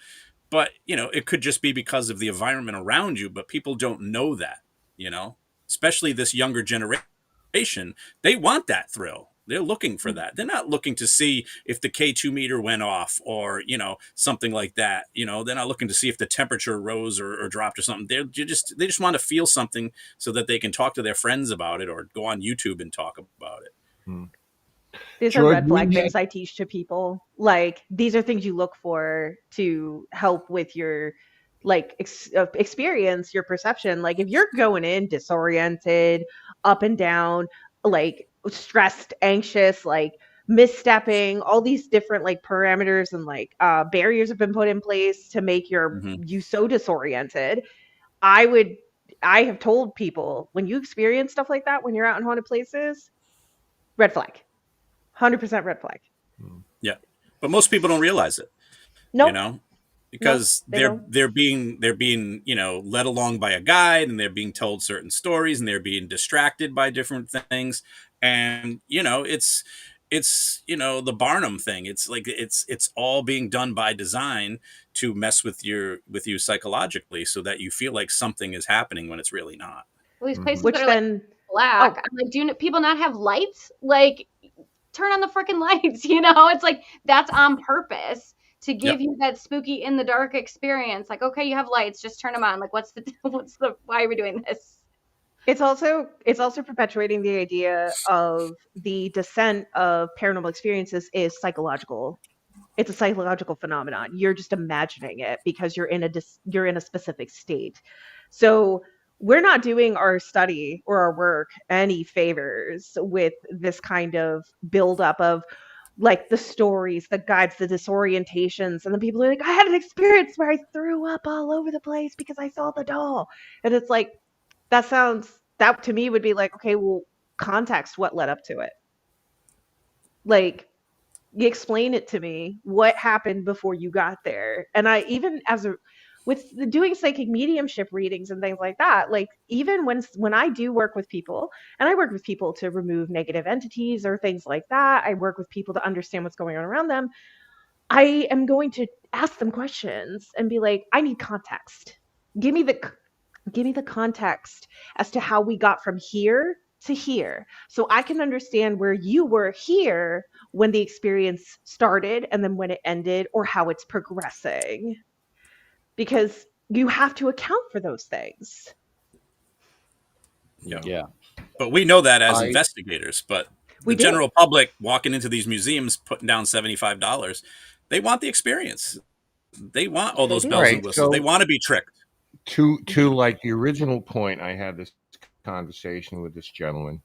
But, you know, it could just be because of the environment around you, but people don't know that, you know? Especially this younger generation, they want that thrill. They're looking for that. They're not looking to see if the K2 meter went off or, you know, something like that. You know, they're not looking to see if the temperature rose or dropped or something. They just want to feel something so that they can talk to their friends about it or go on YouTube and talk about it. Hmm. These are George, red flag we had things I teach to people. Like, these are things you look for to help with your experience, your perception. Like, if you're going in disoriented, up and down, like stressed, anxious, like misstepping, all these different like parameters and like barriers have been put in place to make Mm-hmm. you so disoriented. I would I have told people, when you experience stuff like that when you're out in haunted places, red flag. 100% red flag. Yeah. But most people don't realize it, you Nope. know, Nope. because They don't. they're being, you know, led along by a guide, and they're being told certain stories, and they're being distracted by different things. And, you know, it's, you know, the Barnum thing. It's like it's all being done by design to mess with you psychologically so that you feel like something is happening when it's really not. Well, these places Mhm. that Which are like then, black, oh, I'm like, people not have lights? Like, turn on the freaking lights, you know? It's like, that's on purpose to give Yep. you that spooky in the dark experience. Like, okay, you have lights, just turn them on. Like, why are we doing this? it's also perpetuating the idea of the descent of paranormal experiences is psychological. It's a psychological phenomenon. You're just imagining it because you're in a specific state. So we're not doing our study or our work any favors with this kind of buildup of like the stories, the guides, the disorientations, and then people are like, I had an experience where I threw up all over the place because I saw the doll. And it's like, that to me would be like, okay, well, context, what led up to it? Like, you explain it to me, what happened before you got there. And I even with doing psychic mediumship readings and things like that, like even when I do work with people, and I work with people to remove negative entities or things like that, I work with people to understand what's going on around them. I am going to ask them questions and be like, I need context. Give me the give me the context as to how we got from here to here so I can understand where you were here when the experience started and then when it ended, or how it's progressing, because you have to account for those things. Yeah. Yeah. But we know that as I investigators. But We the do. general public walking into these museums, putting down $75, they want the experience. They want all They those all do. bells and right. whistles. They So want to be tricked. to like the original point, I had this conversation with this gentleman.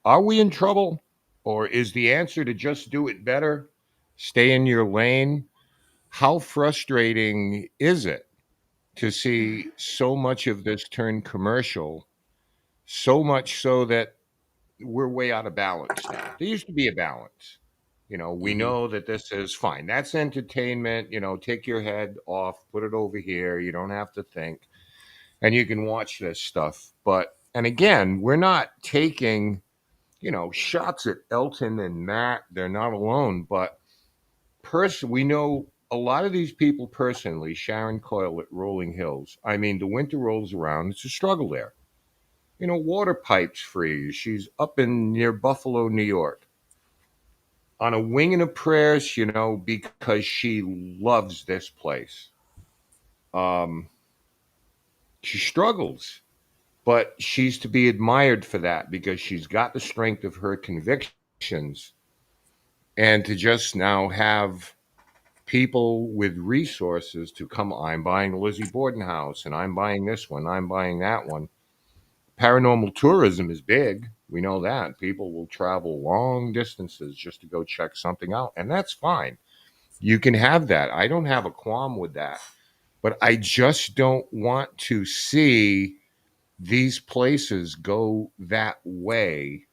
Are we in trouble, or is the answer to just do it better, stay in your lane? How frustrating is it to see so much of this turn commercial, so much so that we're way out of balance now? There used to be a balance. You know, we Mm-hmm. know that this is fine. That's entertainment. You know, take your head off, put it over here. You don't have to think, and you can watch this stuff. But, and again, we're not taking, you know, shots at Elton and Matt. They're not alone. But we know a lot of these people personally. Sharon Coyle at Rolling Hills. I mean, the winter rolls around. It's a struggle there. You know, water pipes freeze. She's up in near Buffalo, New York, on a wing and a prayer, you know, because she loves this place. Um, she struggles, but she's to be admired for that because she's got the strength of her convictions, and to just now have people with resources to come. I'm buying the Lizzie Borden house, and I'm buying this one, I'm buying that one. Paranormal tourism is big. We know that people will travel long distances just to go check something out, and that's fine. You can have that. I don't have a qualm with that. But I just don't want to see these places go that way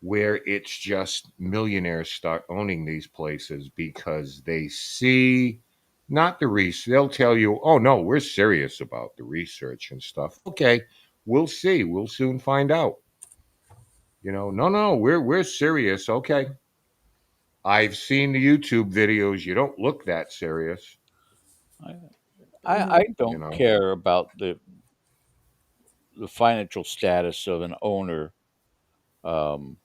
where it's just millionaires start owning these places because they see not the research. They'll tell you, oh, no, we're serious about the research and stuff. Okay, we'll see. We'll soon find out. No, no, we're serious. Okay. I've seen the YouTube videos. You don't look that serious, I, I Mhm. you don't know. care about the financial status of an owner, um,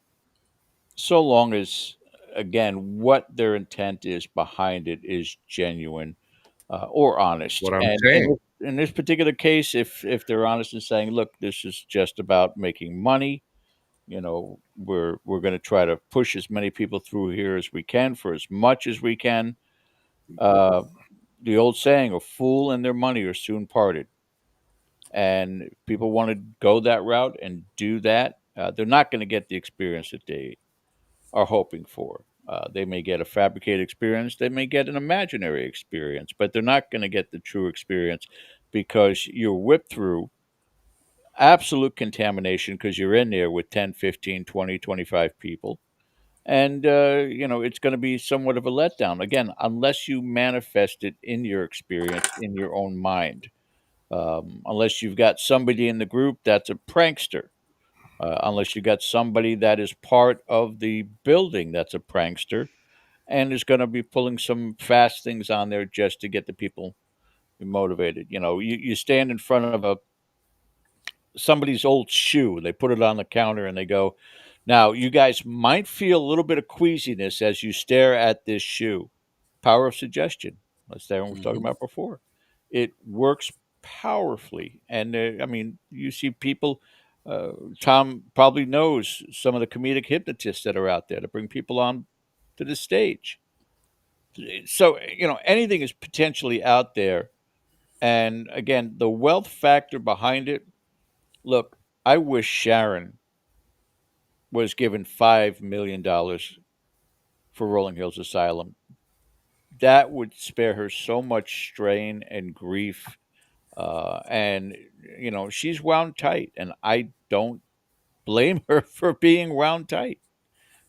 so long as, again, what their intent is behind it is genuine, or That's honest. what I'm And saying. in this particular case, if they're honest in saying, "Look, this is just about making money," we're going to try to push as many people through here as we can for as much as we can. Uh, the old saying, "A fool and their money are soon parted." And if people want to go that route and do that, they're not going to get the experience that they are hoping for. They may get a fabricated experience, they may get an imaginary experience, but they're not going to get the true experience because you're whipped through absolute contamination because you're in there with 10, 15, 20, 25 people. And, it's going to be somewhat of a letdown. Again, unless you manifest it in your experience, in your own mind. Unless you've got somebody in the group that's a prankster, unless you got somebody that is part of the building that's a prankster and is going to be pulling some fast things on there just to get the people motivated. You stand in front of somebody's old shoe, they put it on the counter and they go, now you guys might feel a little bit of queasiness as you stare at this shoe. Power of suggestion. That's what we were talking Hmm. about before. It works powerfully. And I mean, you see people, uh, Tom probably knows some of the comedic hypnotists that are out there to bring people on to the stage. So, anything is potentially out there. And again, the wealth factor behind it. Look, I wish Sharon was given $5 million for Rolling Hills Asylum. That would spare her so much strain and grief. And, she's wound tight, and I don't blame her for being wound tight.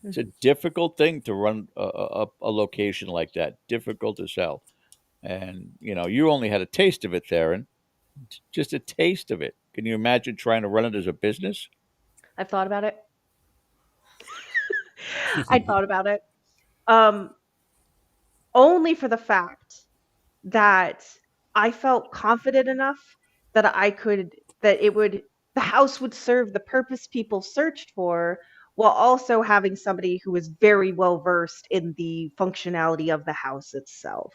It's a Mhm. difficult thing to run a location like that, difficult as hell. And, you only had a taste of it, Theron, just a taste of it. Can you imagine trying to run it as a business? I've thought about it. I thought about it. Um, Only for the fact that I felt confident enough that the house would serve the purpose people searched for, while also having somebody who was very well versed in the functionality of the house itself.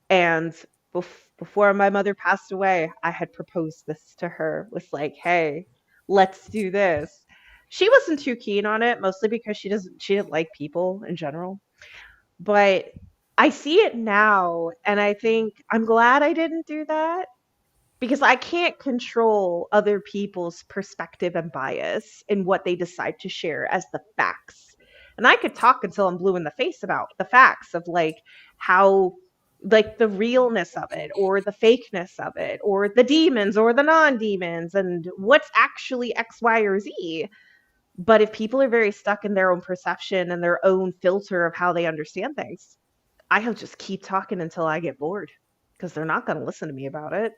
And before my mother passed away, I had proposed this to her, was like, hey, let's do this. She wasn't too keen on it, mostly because she didn't like people in general. But I see it now, and I think I'm glad I didn't do that because I can't control other people's perspective and bias in what they decide to share as the facts. And I could talk until I'm blue in the face about the facts of like how like the realness of it or the fakeness of it or the demons or the non-demons and what's actually X, Y, or Z. But if people are very stuck in their own perception and their own filter of how they understand things, I'll just keep talking until I get bored because they're not going to listen to me about it.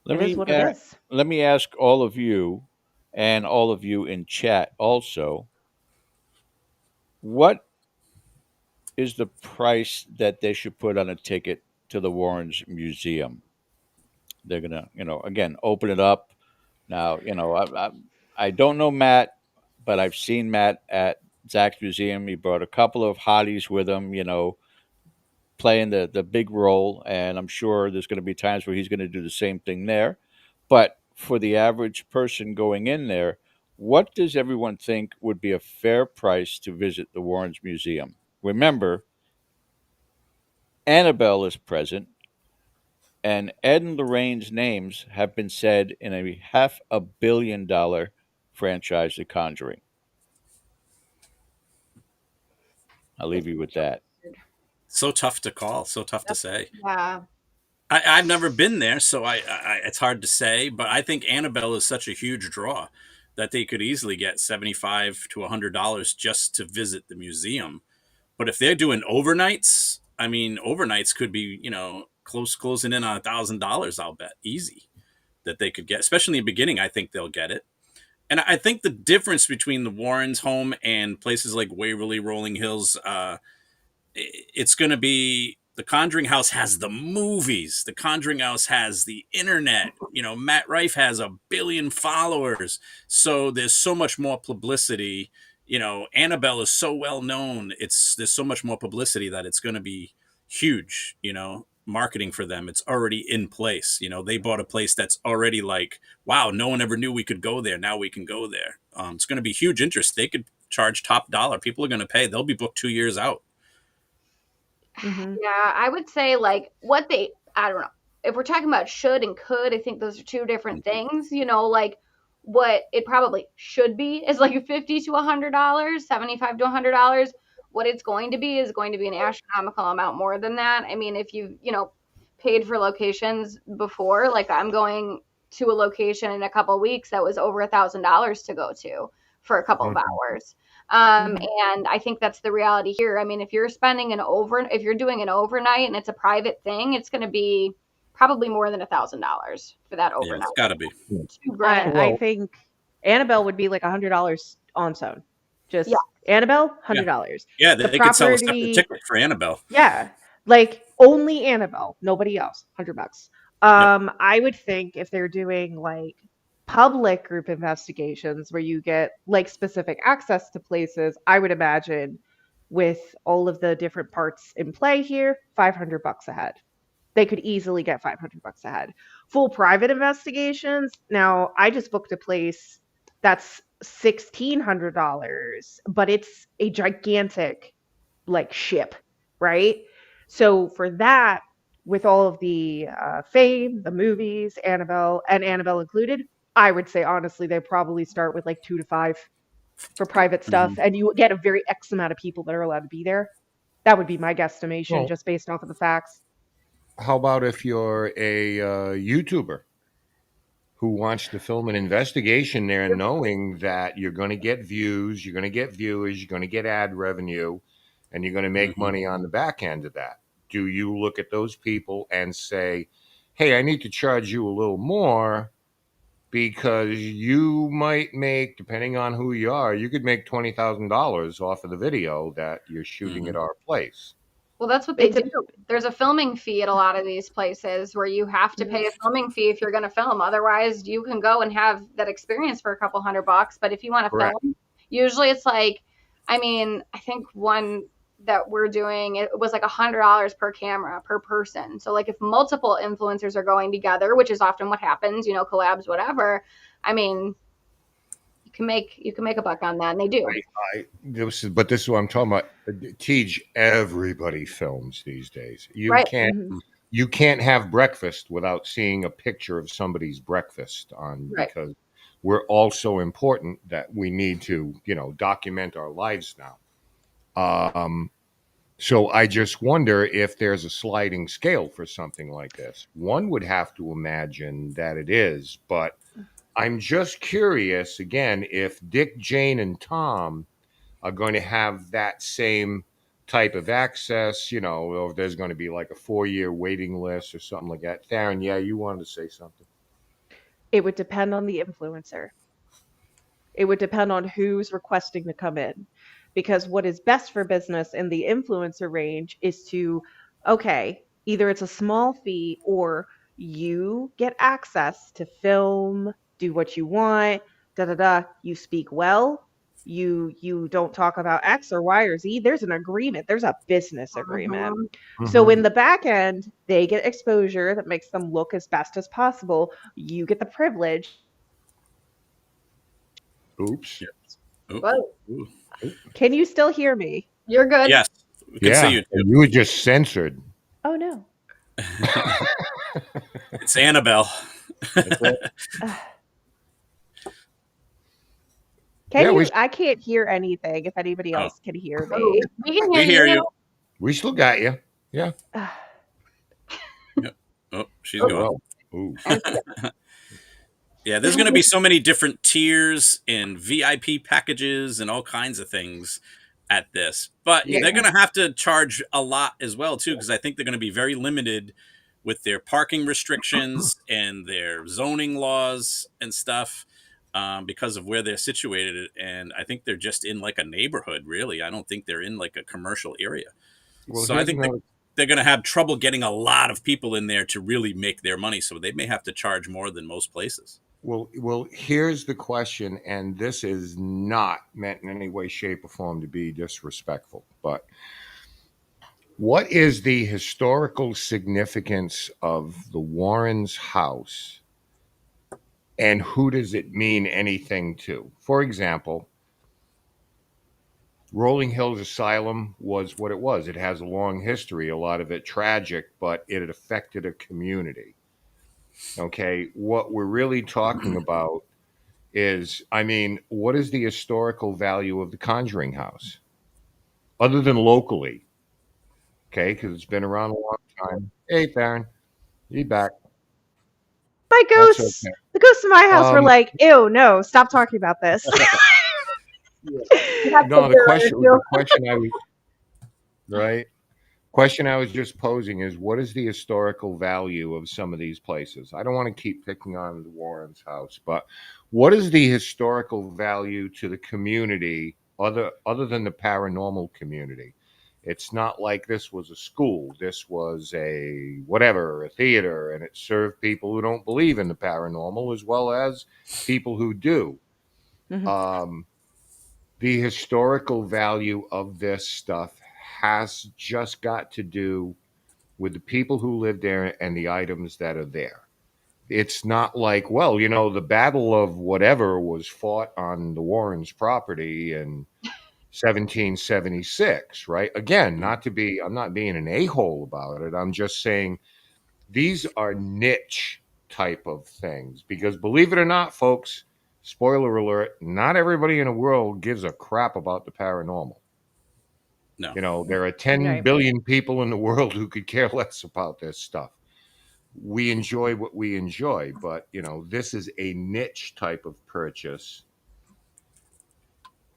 Let It is me what it uh, is. let me ask all of you, and all of you in chat also, what is the price that they should put on a ticket to the Warrens Museum? They're gonna, again, open it up now. I don't know Matt, but I've seen Matt at Zach's museum. He brought a couple of hotties with him. Playing the big role, and I'm sure there's going to be times where he's going to do the same thing there. But for the average person going in there, what does everyone think would be a fair price to visit the Warrens Museum? Remember, Annabelle is present, and Ed and Lorraine's names have been said in a $500 million franchise, The Conjuring. I'll leave It's you with so that. weird. So tough to call. So tough to That's, say. yeah. I've never been there, so it's hard to say. But I think Annabelle is such a huge draw that they could easily get $75 to $100 just to visit the museum. But if they're doing overnights, I mean, overnights could be, closing in on $1,000. I'll bet easy that they could get, especially in the beginning. I think they'll get it. And I think the difference between the Warrens' home and places like Waverly, Rolling Hills, it's going to be the Conjuring House has the movies. The Conjuring House has the internet. Matt Rife has 1 billion followers. So there's so much more publicity. Annabelle is so well known. There's so much more publicity that it's going to be huge, marketing for them. It's already in place. They bought a place that's already like, wow, no one ever knew we could go there. Now we can go there. It's going to be huge interest. They could charge top dollar. People are going to pay. They'll be booked 2 years out. Mm-hmm. Yeah, I would say like I don't know. If we're talking about should and could, I think those are two different things. Like what it probably should be is like $50 to $100, $75 to $100. What it's going to be is going to be an astronomical amount more than that. I mean, if you paid for locations before, like I'm going to a location in a couple of weeks that was over $1,000 to go to for a couple of hours. And I think that's the reality here. I mean, if you're doing an overnight and it's a private thing, it's going to be probably more than $1,000 for that overnight. Yeah, it's got to be. $2,000. I think Annabelle would be like $100 on its own. Just Annabelle, $100. Yeah, they could sell a separate ticket for Annabelle. Yeah, like only Annabelle, nobody else. $100. I would think if they're doing like public group investigations where you get like specific access to places, I would imagine with all of the different parts in play here, $500 a head. They could easily get $500 a head. Full private investigations. Now, I just booked a place that's $1,600, but it's a gigantic like ship, right? So for that, with all of the fame, the movies, Annabelle included, I would say honestly they probably start with like 2 to 5 for private stuff, and you get a very X amount of people that are allowed to be there. That would be my guesstimation, just based off of the facts. How about if you're a YouTuber who wants to film an investigation there, knowing that you're going to get views, you're going to get viewers, you're going to get ad revenue, and you're going to make money on the back end of that? Do you look at those people and say, hey, I need to charge you a little more because you might make, depending on who you are, you could make $20,000 off of the video that you're shooting at our place? Well, that's what they do. There's a filming fee at a lot of these places where you have to pay a filming fee if you're going to film. Otherwise, you can go and have that experience for a couple $100. But if you want to film, usually it's like, I mean, I think one that we're doing, it was like $100 per camera per person. So like if multiple influencers are going together, which is often what happens, collabs, whatever. I mean, you can make a buck on that, and they do. But this is what I'm talking about. Teej, everybody films these days. You can't have breakfast without seeing a picture of somebody's breakfast on, because we're all so important that we need to, document our lives now. So I just wonder if there's a sliding scale for something like this. One would have to imagine that it is, but I'm just curious, again, if Dick, Jane, and Tom are going to have that same type of access, or if there's going to be like a 4-year waiting list or something like that. Tharyn, you wanted to say something. It would depend on the influencer. It would depend on who's requesting to come in. Because what is best for business in the influencer range is to, either it's a small fee or you get access to film, do what you want, you speak well, you don't talk about X or Y or Z. There's an agreement. There's a business agreement. So in the back end, they get exposure that makes them look as best as possible. You get the privilege. Oops. Can you still hear me? You're good. Yes. We can see you too. You were just censored. Oh, no. It's Annabelle. I can't hear anything if anybody else can hear me. We can hear you. We still got you. Yeah. Oh, she's gone. Ooh. Yeah, there's going to be so many different tiers and VIP packages and all kinds of things at this. But Yeah. they're going to have to charge a lot as well too, because I think they're going to be very limited with their parking restrictions and their zoning laws and stuff, because of where they're situated. And I think they're just in like a neighborhood, really. I don't think they're in like a commercial area. Well, So I here's think another. they're going to have trouble getting a lot of people in there to really make their money. So they may have to charge more than most places. Well, here's the question, and this is not meant in any way, shape, or form to be disrespectful, but what is the historical significance of the Warrens' house, and who does it mean anything to? For example, Rolling Hills Asylum was what it was. It has a long history, a lot of it tragic, but it had affected a community. Okay, what we're really talking about is, I mean, what is the historical value of the Conjuring House, other than locally? Okay, because it's been around a long time. Hey, Tharyn, you back? My That's ghosts, okay. the ghosts in my house were Um, like, "Ew, no, stop talking about this." no, the question I was right. Question I was just posing is, what is the historical value of some of these places? I don't want to keep picking on the Warrens' house, but what is the historical value to the community, other than the paranormal community? It's not like this was a school. This was a whatever, a theater, and it served people who don't believe in the paranormal as well as people who do. Mhm. Um, the historical value of this stuff has just got to do with the people who live there and the items that are there. It's not like, well, the Battle of whatever was fought on the Warrens' property in 1776, right? Again, I'm not being an a-hole about it. I'm just saying these are niche type of things because believe it or not, folks, spoiler alert, not everybody in the world gives a crap about the paranormal. No. There are 10 Right. billion people in the world who could care less about this stuff. We enjoy what we enjoy, but this is a niche type of purchase.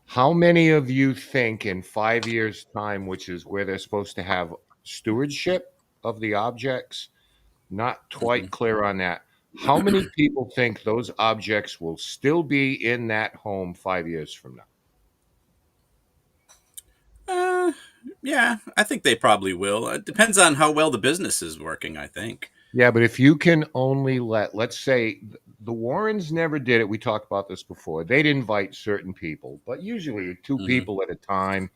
How many of you think in 5 years' time, which is where they're supposed to have stewardship of the objects, not quite Mhm. clear on that. How many people think those objects will still be in that home 5 years from now? Uh, yeah, I think they probably will. It depends on how well the business is working, I think. Yeah, but if you can only let's say the Warrens never did it. We talked about this before. They'd invite certain people, but usually two Hmm. people at a time.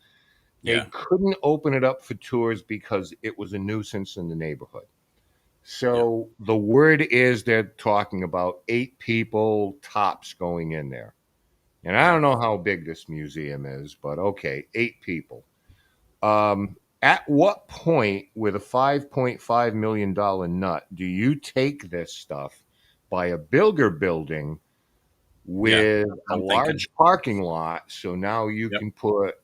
They Yeah, couldn't open it up for tours because it was a nuisance in the neighborhood. yeah. So the word is they're talking about 8 people tops going in there. And I Yeah. don't know how big this museum is, but okay, 8 people. At what point with a $5.5 million nut do you take this stuff, buy a bigger building Yeah, with that's what a I'm thinking. large parking lot so now you Yep. can put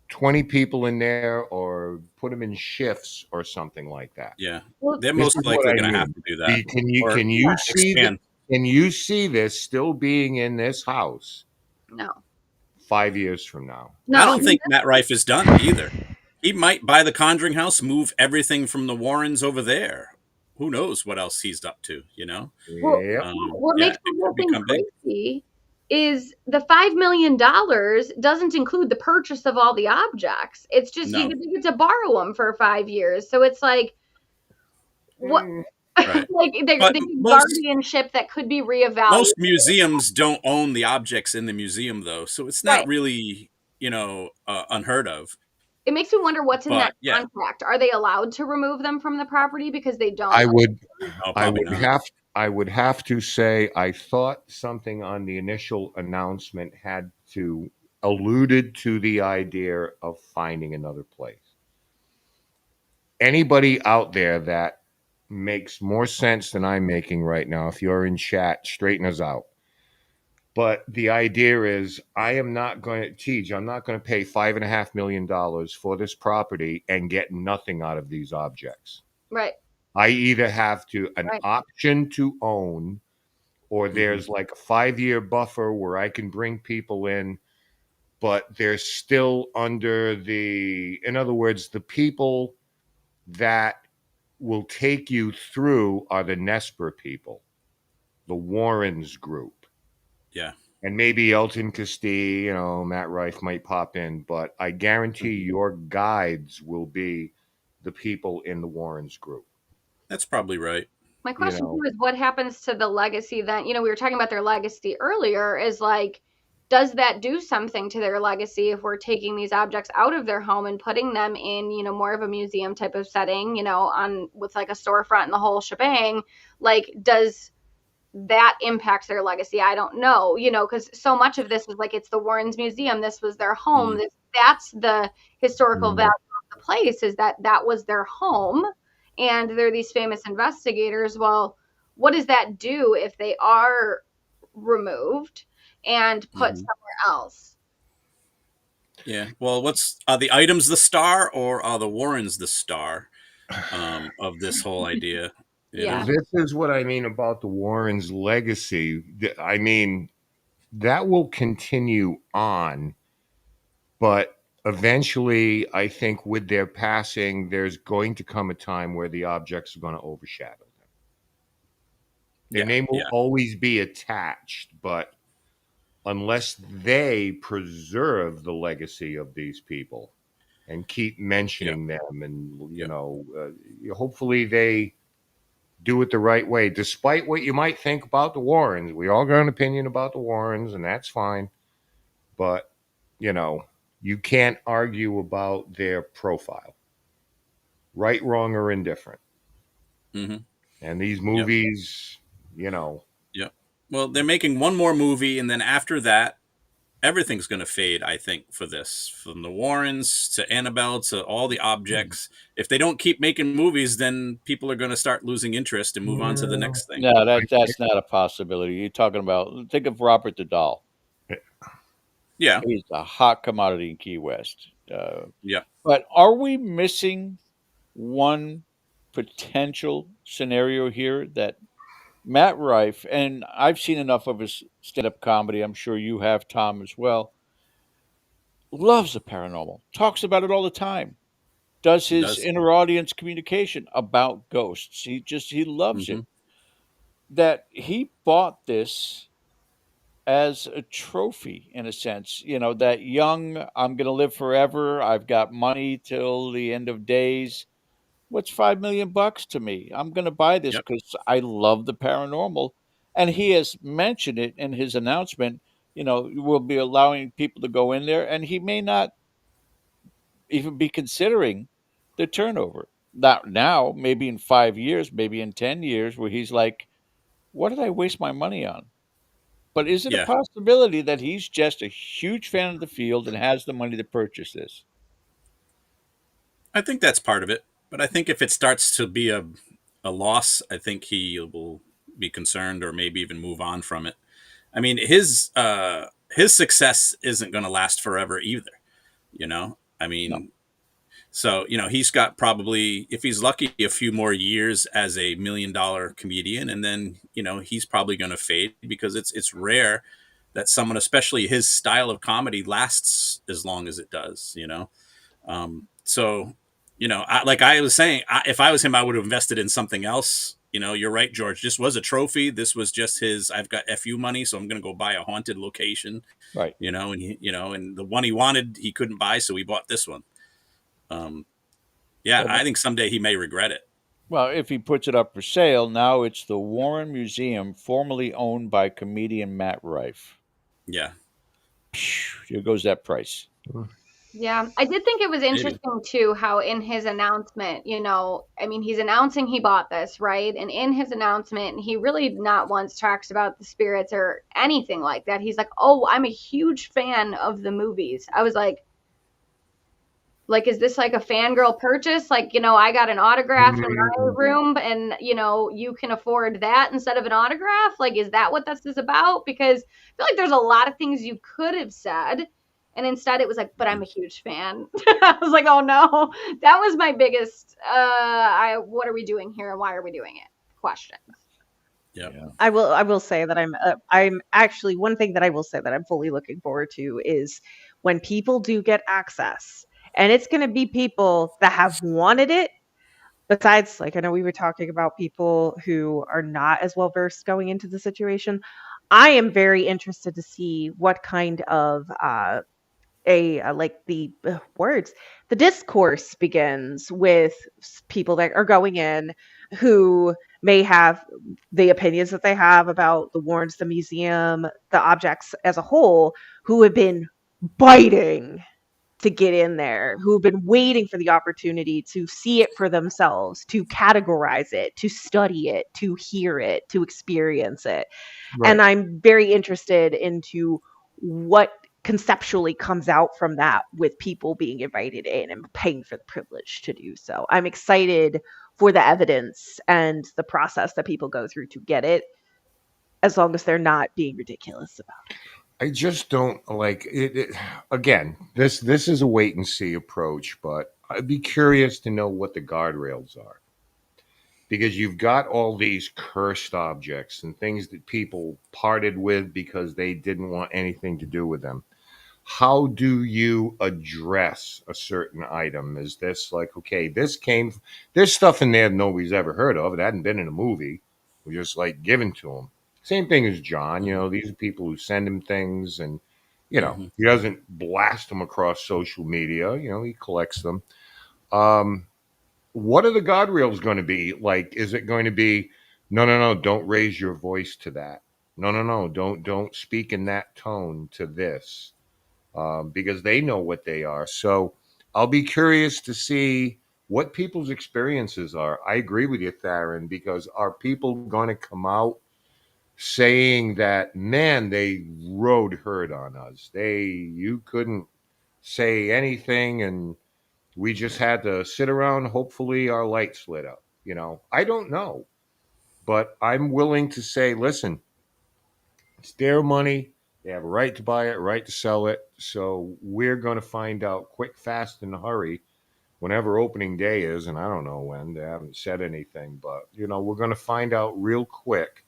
20 people in there or put them in shifts or something like that? Yeah. Well, They're This most is what likely I going to have mean. to do that or Can you see that? expand. Can you see this still being in this house no, 5 years from now? I no. I don't mean, think Matt Rife is done either. He might buy the Conjuring House, move everything from the Warrens over there. Who knows what else he's up to, you know? well, Yep. what Yeah, makes the it whole could thing become big. crazy is the $5 million doesn't include the purchase of all the objects. It's just No. you get to borrow them for 5 years. So it's like what, Mm, Right. like But they guardianship that could be reevaluated. most museums don't own the objects in the museum though, so it's not Right. really, unheard of. It makes me wonder what's in that But yeah, contract. Are they allowed to remove them from the property because they don't? I would no, I probably would not. have I would have to say I thought something on the initial announcement had to alluded to the idea of finding another place. Anybody out there that makes more sense than I'm making right now, if you're in chat, straighten us out. But the idea is I am not going to teach, I'm not going to pay $5.5 million for this property and get nothing out of these objects. Right. I either have to an Right. option to own or Hmm. there's like a 5 year buffer where I can bring people in, but they're still under in other words, the people that will take you through are the Nesper people, the Warrens group. Yeah. And maybe Elton Castee, Matt Rife might pop in, but I guarantee Hmm. your guides will be the people in the Warrens group. That's probably right. My You question know, too is what happens to the legacy then? We were talking about their legacy earlier, is like, does that do something to their legacy if we're taking these objects out of their home and putting them in, more of a museum type of setting, on with like a storefront and the whole shebang? Like, does that impacts their legacy? I don't know, because so much of this is like, it's the Warrens Museum. This was their home. Hmm. That's the historical value Mhm. of the place, is that was their home. And they're these famous investigators. Well, what does that do if they are removed and put Hmm. somewhere else? Yeah. Well, are the items the star, or are the Warrens the star of this whole idea? You Yeah. know. This is what I mean about the Warrens' legacy. I mean, that will continue on, but eventually, I think with their passing, there's going to come a time where the objects are going to overshadow them. Their Yeah. name will Yeah. always be attached, but unless they preserve the legacy of these people and keep Yeah. mentioning them, and Yeah. hopefully they do it the right way, despite what you might think about the Warrens. We all got an opinion about the Warrens, and that's fine. But, you know, you can't argue about their profile, right, wrong, or indifferent. Hmm. And these Yep. movies, you know, Yep. Well, they're making one more movie, and then after that, everything's going to fade, I think, for this. From the Warrens to Annabelle to all the objects. If they don't keep making movies, then people are going to start losing interest and move on to the yeah, next thing. No, that's not a possibility. You're talking about, think of Robert the Doll. Yeah. He's a hot commodity in Key West. Yeah. But are we missing one potential scenario here, that Matt Rife, and I've seen enough of his stand-up comedy, I'm sure you have, Tom, as well, loves the paranormal, talks about it all the time, does He his does. inner audience communication about ghosts. He loves Hmm. it. That he bought this as a trophy, in a sense, that young, I'm going to live forever. I've got money till the end of days. What's 5 million bucks to me? I'm going to buy this Yep. because I love the paranormal. And he has mentioned it in his announcement. We'll be allowing people to go in there, and he may not even be considering the turnover. Not now, maybe in 5 years, maybe in 10 years, where he's like, what did I waste my money on? But is it a Yeah. possibility that he's just a huge fan of the field and has the money to purchase this? I think that's part of it. But I think if it starts to be a loss, I think he will be concerned or maybe even move on from it. I mean, his success isn't going to last forever either. I No. mean, so he's got probably, if he's lucky, a few more years as a $1 million comedian, and then he's probably going to fade, because it's rare that someone, especially his style of comedy, lasts as long as it does. So like I was saying, if I was him, I would have invested in something else. You're right, George. This was a trophy. This was just his. I've got FU money, so I'm going to go buy a haunted location. Right. And the one he wanted, he couldn't buy, so he bought this one. Um, yeah, Well, I think someday he may regret it. well, if he puts it up for sale, now it's the Warren Museum, formerly owned by comedian Matt Rife. Yeah, Phew, here goes that price. Yeah, I did think it was maybe. interesting too how in his announcement, I mean, he's announcing he bought this, right? And in his announcement, he really not once talks about the spirits or anything like that. He's like, "Oh, I'm a huge fan of the movies." I was like, is this like a fangirl purchase? Like, I got an autograph in my mm, room, and you can afford that instead of an autograph? Like, is that what this is about? Because I feel like there's a lot of things you could have said, and instead it was like, but I'm a huge fan. I was like, oh no. That was my biggest what are we doing here and why are we doing it questions. Yep. Yeah. I will say that I'm actually, one thing that I will say that I'm fully looking forward to is when people do get access, and it's going to be people that have wanted it. Besides, like, I know we were talking about people who are not as well versed going into the situation. I am very interested to see what kind of like the words, the discourse begins with people that are going in who may have the opinions that they have about the warrants, the museum, the objects as a whole, who have been biting to get in there, who've been waiting for the opportunity to see it for themselves, to categorize it, to study it, to hear it, to experience it. And Right. I'm very interested into what conceptually comes out from that, with people being invited in and paying for the privilege to do so. I'm excited for the evidence and the process that people go through to get it, as long as they're not being ridiculous about I just don't like it. Again, this is a wait and see approach, but I'd be curious to know what the guardrails are, because you've got all these cursed objects and things that people parted with because they didn't want anything to do with them. How do you address a certain item? Is this like, okay, there's stuff in there nobody's ever heard of. It hadn't been in a movie. We're just like given to them. Same thing as John. Mm-hmm. These are people who send him things, and Mm-hmm. he doesn't blast them across social media. He collects them. Um, what are the guardrails going to be? Like, is it going to be, no, no, no, don't raise your voice to that. No, no, no, don't speak in that tone to this, because they know what they are. So I'll be curious to see what people's experiences are. I agree with you, Tharyn, because are people going to come out saying that, man, they rode herd on us? You couldn't say anything, and we just had to sit around. Hopefully, our lights lit up. I don't know, but I'm willing to say, listen, it's their money. They have a right to buy it, a right to sell it. So we're going to find out quick, fast, in a hurry whenever opening day is. And I don't know when. They haven't said anything, but we're going to find out real quick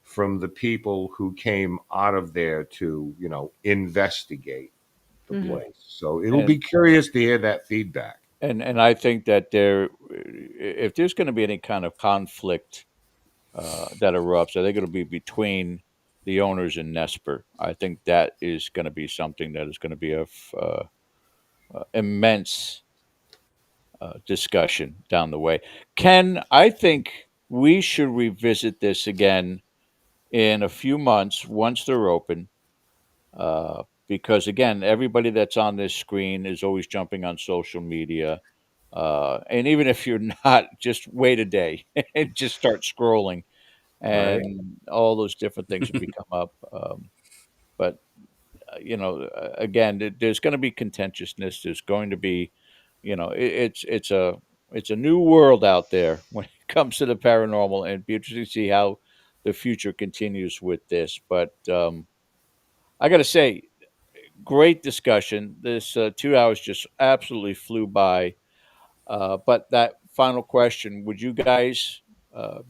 from the people who came out of there to investigate the it. Hmm. place. So it'll be And curious to hear that feedback. and I think that if there's going to be any kind of conflict that erupts, I think it'll be between the owners and Nesper. I think that is going to be something that is going to be of immense discussion down the way. Ken, I think we should revisit this again in a few months once they're open, because again, everybody that's on this screen is always jumping on social media. And even if you're not, just wait a day and just start scrolling, Right. and all those different things will become up. But again, there's going to be contentiousness. There's going to be, it's a new world out there when it comes to the paranormal, and it'd be interesting to see how the future continues with this. But I got to say, great discussion. This 2 hours just absolutely flew by. But that final question: would you guys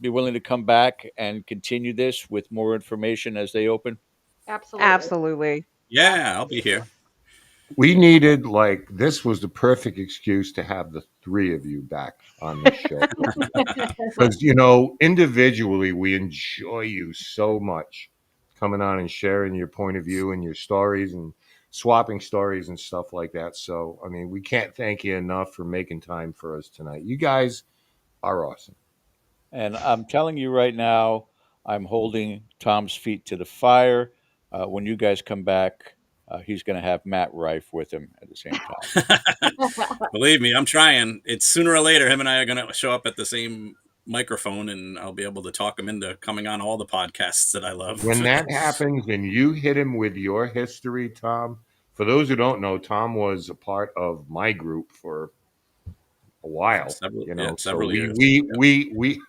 be willing to come back and continue this with more information as they open? Absolutely. Absolutely. Yeah, I'll be Absolutely. here. We needed, like, this was the perfect excuse to have the three of you back on the show. Because, individually, we enjoy you so much coming on and sharing your point of view and your stories and swapping stories and stuff like that. So, I mean, we can't thank you enough for making time for us tonight. You guys are awesome. And I'm telling you right now, I'm holding Tom's feet to the fire. When you guys come back, he's going to have Matt Rife with him at the same time. Believe me, I'm trying. It's sooner or later, him and I are going to show up at the same microphone, and I'll be able to talk him into coming on all the podcasts that I love. When that happens and you hit him with your history, Tom, for those who don't know, Tom was a part of my group for a while, so Several years. we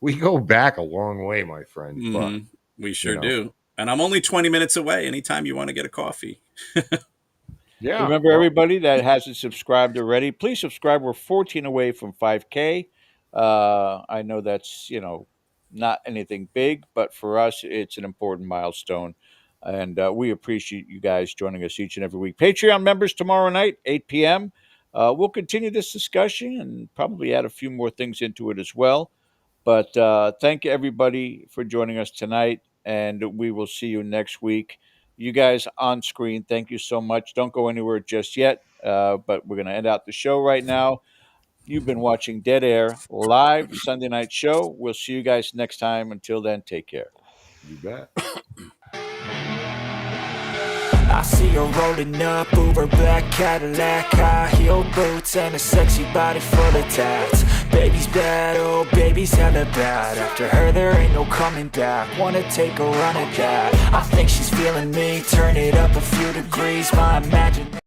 we go back a long way, my friend. But Mm-hmm. We you sure know do. And I'm only 20 minutes away anytime you want to get a coffee. yeah, Remember, well, everybody that hasn't subscribed already, please subscribe. We're 14 away from 5K. I know that's not anything big, but for us, it's an important milestone. And we appreciate you guys joining us each and every week. Patreon members tomorrow night, 8 p.m. We'll continue this discussion and probably add a few more things into it as well. But thank you, everybody, for joining us tonight. And we will see you next week. You guys on screen, thank you so much. Don't go anywhere just yet, but we're going to end out the show right now. You've been watching Dead Air live Sunday night show. We'll see you guys next time. Until then, take care. You bet. I see her rolling up, Uber black Cadillac, high heel boots and a sexy body full of tats. Baby's bad, oh baby's hella bad. After her there ain't no coming back. Wanna take a run at that. I think she's feeling me, turn it up a few degrees. My imagination